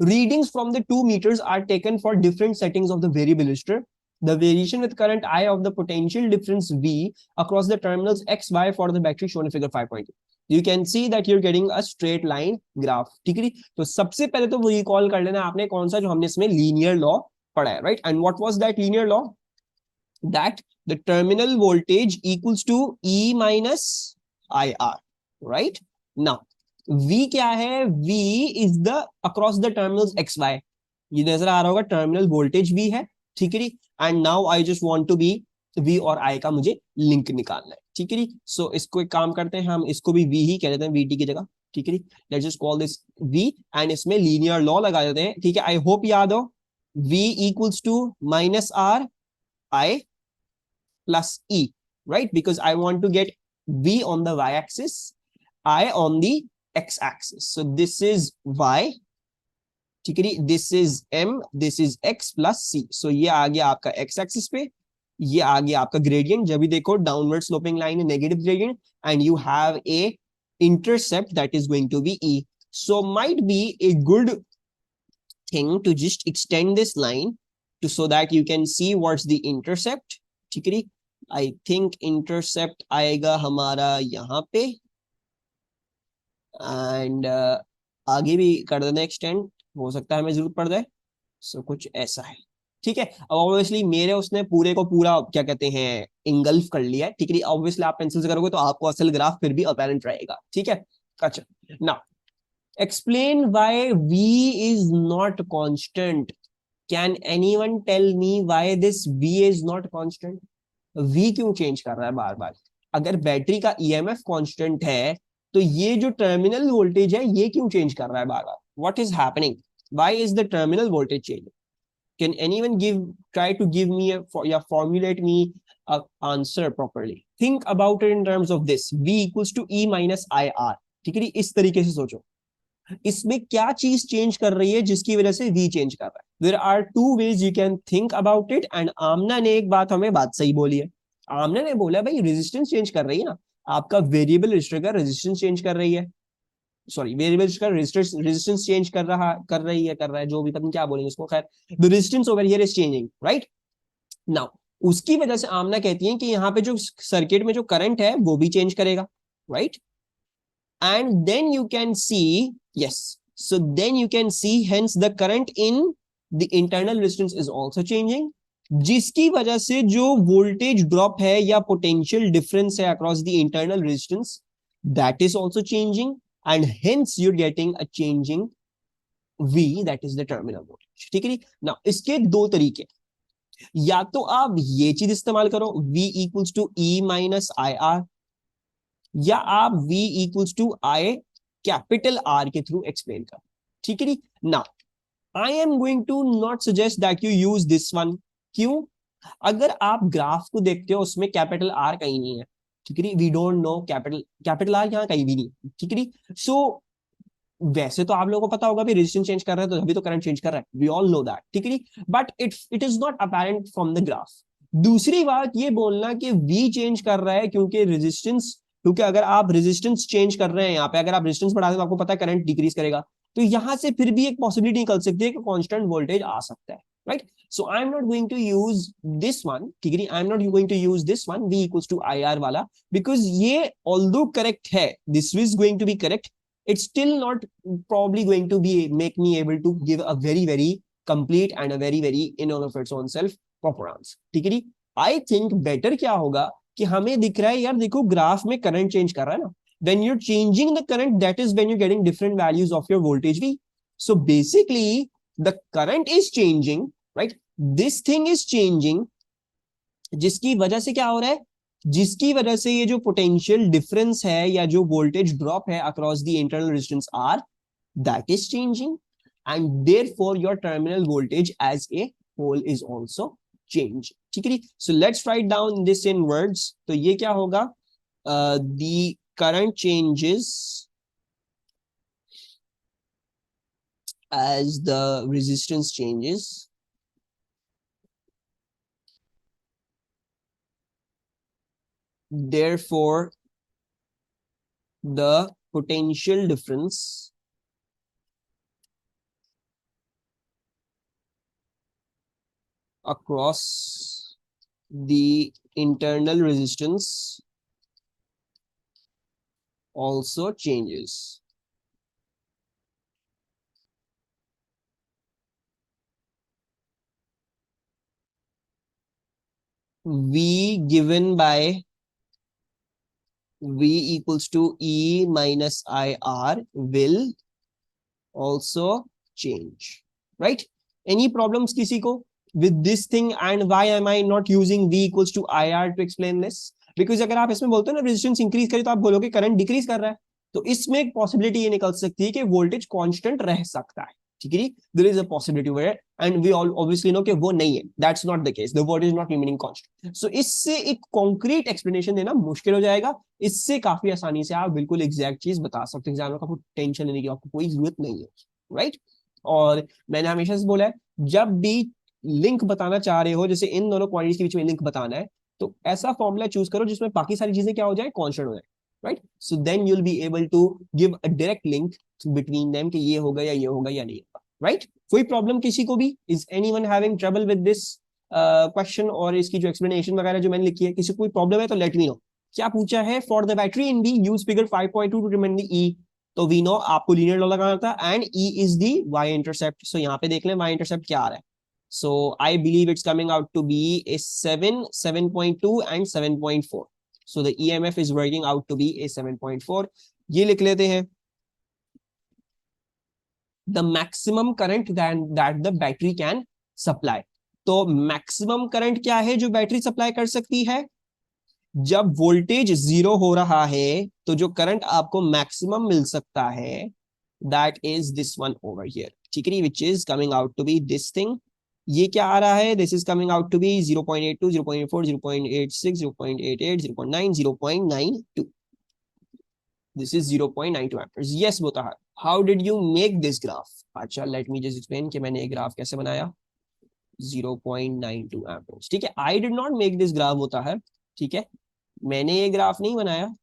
Speaker 1: Readings from the 2 meters are taken for different settings of the variable resistor. The variation with current I of the potential difference V across the terminals X, Y for the battery shown in figure 5.2. You can see that you're getting a straight line graph. ठीक है, तो सबसे पहले तो वो recall कर लेना आपने कौन सा, जो हमने इसमें लीनियर लॉ पढ़ा है, right? And what was that linear law? That the terminal voltage equals to E minus IR, right? Now V क्या है? V is the across the terminals XY. ये नजर आ रहा होगा, टर्मिनल वोल्टेज V है, ठीक है। And now I just want to be V और I का मुझे लिंक निकालना है, ठीक है। सो इसको एक काम करते हैं, हम इसको भी V ही कह देते हैं, VT की जगह, ठीक है। Let's just call this V and इसमें लीनियर लॉ लगा देते हैं, ठीक है। आई होप याद हो, V equals to minus R I plus E, right? Because I want to get V on the Y axis, I on the X axis. So this is Y, ठीक है। This is M, this is X plus C. So ये आ गया आपका X axis पे, ये आ गया आपका gradient. जब भी देखो डाउनवर्ड स्लोपिंग लाइन है, negative gradient, and you have a intercept that is going to be E. So might be a good thing to just extend this line to so that you can see what's the intercept, ठीक है। I think intercept आएगा हमारा यहाँ पे, and आगे भी कर देना एक्सटेंड, हो सकता है हमें जरूरत पड़ जाए। सो कुछ ऐसा है, ठीक है। अब ऑब्वियसली मेरे उसने पूरे को पूरा क्या कहते हैं इंगल्फ कर लिया है, ठीक है। ऑब्वियसली आप पेंसिल से करोगे तो आपको असल ग्राफ फिर भी अपैरेंट रहेगा, ठीक है। अच्छा, now explain why V is not constant. Can anyone tell me why this V is not constant? V क्यों चेंज कर रहा है बार बार? अगर बैटरी का EMF कांस्टेंट है तो ये जो टर्मिनल वोल्टेज है ये क्यों चेंज कर रहा है बार बार? What is happening? Why is the terminal voltage change? Can anyone try to give me या formulate me a answer properly? Think about it in terms of this, V equals to E minus IR, ठीक है। इस तरीके से सोचो, इसमें क्या चीज चेंज कर रही है जिसकी वजह से V चेंज कर रहा है? There are two ways you can think about it, and Aamna ने एक बात हमें बात सही बोली है। आमना ने बोला भाई रेजिस्टेंस चेंज कर रही है ना, आपका वेरिएबल रजिस्टर का रेजिस्टेंस चेंज कर रही है, सॉरी वेरिएबल का रेजिस्टेंस चेंज कर रहा है जो भी, पता नहीं क्या बोलेंगे उसको, खैर the resistance over here is changing, right? Now उसकी वजह से आमना कहती है कि यहाँ पे जो सर्किट में जो करंट है वो भी चेंज करेगा, right? And then you can see, yes, so then you can see hence the current in the internal resistance is also changing, जिसकी वजह से जो वोल्टेज ड्रॉप है या पोटेंशियल डिफरेंस है across the internal resistance, that is also changing, and hence you're getting a changing V, that is the terminal voltage, ठीक है। ना इसके दो तरीके, या तो आप ये चीज इस्तेमाल करो V equals to E minus IR, या आप V equals to I capital R के थ्रू एक्सप्लेन कर, ठीक है। ना I am going to not suggest that you use this one. क्यों? अगर आप ग्राफ को देखते हो उसमें कैपिटल R कहीं नहीं है, ठीक है। We don't know capital R यहाँ कहीं भी नहीं, ठीक है। सो वैसे तो आप लोगों को पता होगा भी रेजिस्टेंस चेंज कर रहा है तो अभी तो करंट चेंज कर रहा है, वी ऑल नो दैट, ठीक है। But it is not apparent from the graph. दूसरी बात ये बोलना कि V चेंज कर रहा है क्योंकि रेजिस्टेंस, क्योंकि अगर आप रेजिस्टेंस चेंज कर रहे हैं यहाँ पे, अगर आप रेजिस्टेंस बढ़ा तो आपको पता है करंट डिक्रीज करेगा, तो यहां से फिर भी एक पॉसिबिलिटी निकल सकती है कि कांस्टेंट वोल्टेज आ सकता है, right? So I am not going to use this one, ठीक है। I am not going to use this one V equals to IR वाला, बिकॉज ये ऑल्दो करेक्ट है, this is going to be correct, it's still not probably going to be make me able to give a very complete and a very in all of its own self proper answer, ठीक है। I think better क्या होगा कि हमें दिख रहा है यार, देखो ग्राफ में करंट चेंज कर रहा है ना, when you're changing the current, that is when you're getting different values of your voltage V. So basically the current is changing, right? This thing is changing, जिसकी वजह से क्या हो रहा है, जिसकी वजह से ये जो पोटेंशियल डिफरेंस है या जो वोल्टेज ड्रॉप है across the internal resistance R, that is changing, and therefore your terminal voltage as a whole is also changing, ठीक है। so let's write down this in words. तो ये क्या होगा, the current changes as the resistance changes, Therefore, the potential difference across the internal resistance also changes. V given by V equals to E minus IR will also change, right? Any problems किसी को with this thing, and why am I not using V equals to IR to explain this? Because अगर आप इसमें बोलते हो ना resistance increase करे तो आप बोलोगे करंट डिक्रीज कर रहा है, तो इसमें एक पॉसिबिलिटी ये निकल सकती है कि वोल्टेज कांस्टेंट रह सकता है, ठीक है? There is a possibility where, and we all obviously know कि वो नहीं है, that's not the case, the voltage not remaining constant. So इससे एक कॉन्क्रीट एक्सप्लेनेशन देना मुश्किल हो जाएगा, इससे काफी आसानी से आप बिल्कुल एग्जैक्ट चीज बता सकते हैं, एग्जाम का टेंशन लेने की आपको कोई जरूरत नहीं है, राइट? और मैंने हमेशा से बोला है, जब भी लिंक बताना चाह रहे हो, जैसे इन दोनों क्वांटिटीज के बीच में लिंक बताना है, तो ऐसा फॉर्मूला चूज करो जिसमें बाकी सारी चीजें क्या हो जाए, कांस्टेंट हो जाए, right? So then you will be able to give a direct link between them कि ये होगा या ये होगा या नहीं होगा, राइट? कोई प्रॉब्लम किसी को भी? Is anyone having trouble with this question और इसकी जो एक्सप्लेनेशन वगैरह जो मैंने लिखी है? किसी को कोई प्रॉब्लम है तो लेट मी नो। क्या पूछा है? For the battery in B use figure 5.2 to determine the E, तो वी नो आपको लीनियर लॉ लगाना था, and E is the Y intercept. So यहाँ पे देख लें वाई इंटरसेप्ट क्या आ रहा है। So I believe it's coming out to be a 7, 7.2 and 7.4. So the EMF is working out to be a 7.4. ये लिख लेते हैं, the maximum current that the battery can supply. तो maximum current क्या है जो बैटरी सप्लाई कर सकती है? जब वोल्टेज 0 हो रहा है तो जो करंट आपको मैक्सिमम मिल सकता है, that is this one over here, ठीक है, which is coming out to be this thing. ये क्या आ रहा है? This is coming out to be 0.82, 0.84, 0.86, 0.88, 0.9, 0.92. This is 0.92 amperes. Yes बोता है, how did you make this graph? अच्छा, लेट मी जस्ट एक्सप्लेन कि मैंने ये ग्राफ कैसे बनाया। 0.92 एम्पीयर्स, ठीक है। I did not make this graph होता है, ठीक है, मैंने ये ग्राफ नहीं बनाया।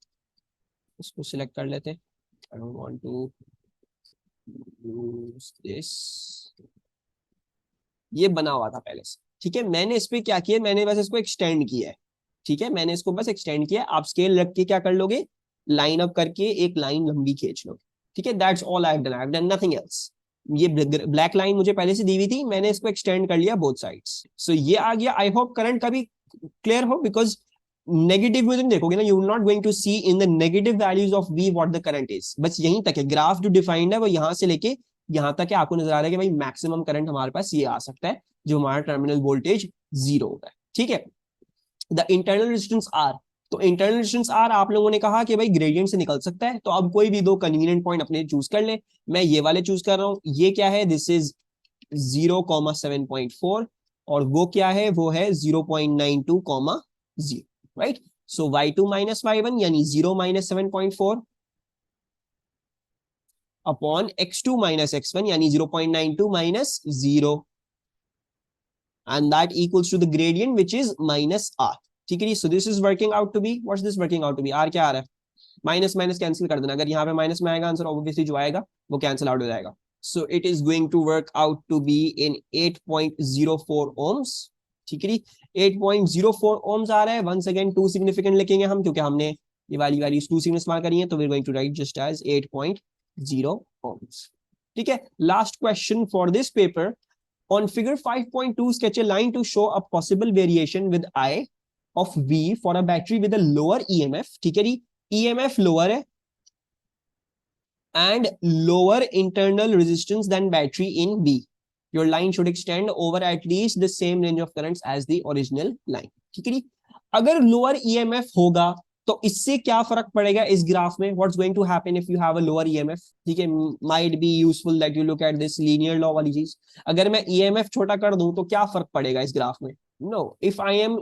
Speaker 1: इसको सिलेक्ट कर लेते, I don't want to use this. ये बना हुआ था पहले से, ठीक है। मैंने इस पे क्या किया, मैंने बस इसको एक्सटेंड किया है, ठीक है, मैंने इसको बस एक्सटेंड किया। आप स्केल रख के क्या कर लोगे, लाइन अप करके एक लाइन लंबी खींच लोगे, ठीक है। That's all I have done nothing else. ये ब्लैक लाइन मुझे पहले से दी हुई थी, मैंने इसको एक्सटेंड कर लिया बोथ साइड्स। सो ये आ गया। आई होप करंट का भी क्लियर हो, बिकॉज नेगेटिव में तुम देखोगे ना, you are not going to see in the negative values of V what the current is. बस यहीं तक है, ग्राफ जो डिफाइंड है वो यहां से लेके यहां तक है। आपको नजर आ रहा है कि भाई मैक्सिमम करंट हमारे पास ये आ सकता है जो हमारा टर्मिनल वोल्टेज 0 होगा, ठीक है। द इंटरनल रेजिस्टेंस आर, तो इंटरनल रेजिस्टेंस आर आप लोगों ने कहा कि भाई ग्रेडियंट से निकल सकता है, तो अब कोई भी दो कन्वीनियंट पॉइंट अपने चूज कर ले। मैं ये वाले चूज कर रहा हूं। ये क्या है, दिस इज 0,7.4, और वो क्या है, वो है 0.92,0, राइट। सो y2 माइनस y1 यानी 0 minus 7.4 upon x2 minus x1 यानी 0.92 minus 0, and that equals to the gradient which is minus r, ठीक है। so this is working out to be, what's this working out to be, r क्या आ रहा है, minus minus cancel कर देना, अगर यहाँ पे माइनस में आएगा आंसर ऑब्वियसली जो आएगा वो कैंसिल आउट हो जाएगा। so it is going to work out to be in 8.04 ohms, ठीक है। 8.04 ohms आ रहा है। once again 2 significant लिखेंगे हम, क्योंकि हमने ये वाली वैल्यूज 2 significant इस्तेमाल करी है, तो we're going to write just as 8.0 ohms, ठीक है। last question for this paper. On figure 5.2, sketch a line to show a possible variation with I of V for a battery with a lower EMF, ठीक है जी, EMF lower है and lower internal resistance than battery in B. Your line should extend over at least the same range of currents as the original line, ठीक है जी। अगर lower EMF होगा तो इससे क्या फर्क पड़ेगा इस ग्राफ में? What's going to happen if you have a lower EMF, ठीक है। Might be useful that you look at this linear law वाली चीज। अगर मैं ईएमएफ छोटा कर दूं तो क्या फर्क पड़ेगा इस ग्राफ में? No, if I am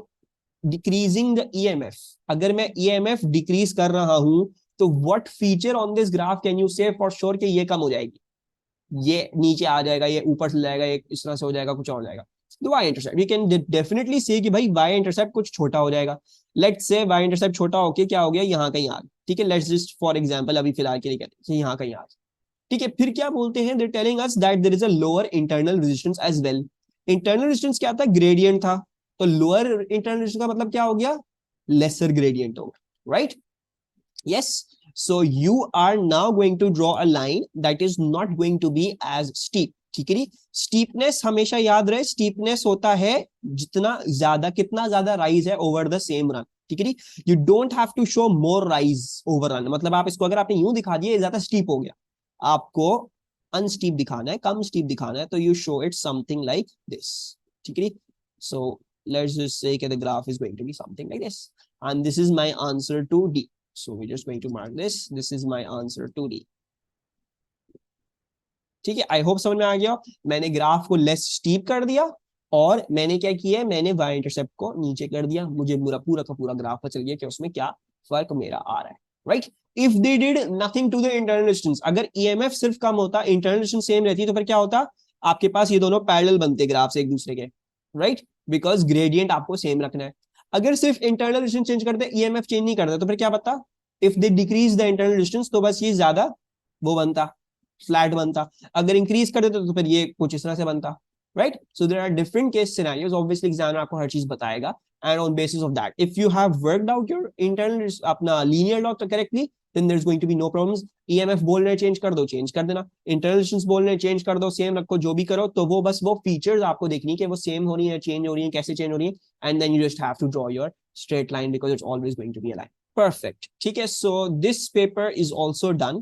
Speaker 1: decreasing the EMF, अगर मैं ईएमएफ डिक्रीज कर रहा हूं तो what feature on this graph can you say for sure कि ये कम हो जाएगी, ये नीचे आ जाएगा, ये ऊपर से जाएगा, ये इस तरह से हो जाएगा, कुछ और हो जाएगा? The Y intercept, we can definitely say कि भाई वाई इंटरसेप्ट कुछ छोटा हो जाएगा। लेट्स से वाई इंटरसेप्ट छोटा होके क्या हो गया, यहाँ कहीं आ गया, ठीक है। लेट्स जस्ट फॉर एग्जांपल अभी फिलहाल के लिए कहते हैं यहाँ कहीं आ गया, ठीक है। फिर क्या बोलते हैं, they telling us that there is a lower internal resistance as well. Internal resistance क्या था, ग्रेडियंट था, तो लोअर इंटरनल रेजिस्टेंस का मतलब क्या हो गया, लेसर ग्रेडियंट हो गया, right. yes, so you are now going to draw a line that is not going to be as steep, ठीक है। स्टीपनेस हमेशा याद रहे, स्टीपनेस होता है जितना ज्यादा, कितना ज्यादा राइज है ओवर द सेम रन, ठीक है। You don't have to show more rise over run, मतलब आप इसको अगर आपने यूं दिखा दिया ज्यादा स्टीप हो गया, आपको अनस्टीप दिखाना है, कम स्टीप दिखाना है, तो you show it something like this, ठीक है। So let's just say the graph is going to be something like this and this is my answer to D. So we're just going to mark this. This is my answer to D. ठीक है, I hope समझ में आ गया। मैंने graph को less steep कर दिया और मैंने क्या किया है, मैंने वाई इंटरसेप्ट को नीचे कर दिया, मुझे पूरा का पूरा ग्राफ पता चल गया कि उसमें क्या फर्क मेरा आ रहा है, right. If they did nothing to the internal distance, अगर ईएमएफ सिर्फ कम होता, इंटरनल डिस्टेंस सेम रहती, तो फिर क्या होता, आपके पास ये दोनों पैरेलल बनते ग्राफ से एक दूसरे के, राइट, बिकॉज ग्रेडियंट आपको सेम रखना है। अगर सिर्फ इंटरनल डिस्टेंस चेंज करते, ईएमएफ चेंज नहीं करते, तो फिर क्या बता, if they decrease the internal distance, तो बस ये ज्यादा वो बनता, फ्लैट बनता। अगर इंक्रीज कर देते तो फिर ये कुछ इस तरह से बनता, right. So there are different case scenarios, obviously examiner आपको हर चीज बताएगा, and on basis of that if you have worked out your internal अपना linear law correctly, then there is going to be no problems. EMF बोल रहे change कर दो, change कर देना, इंटरनल डिस्टेंस बोल रहे चेंज कर दो, सेम रखो, जो भी करो, तो वो बस वो फीचर्स आपको देखनी कि वो सेम हो रही है, चेंज हो रही है, कैसे चेंज हो रही है, and then you just have to draw your straight line because it's always going to be a line, perfect, ठीक है। So this paper is also done.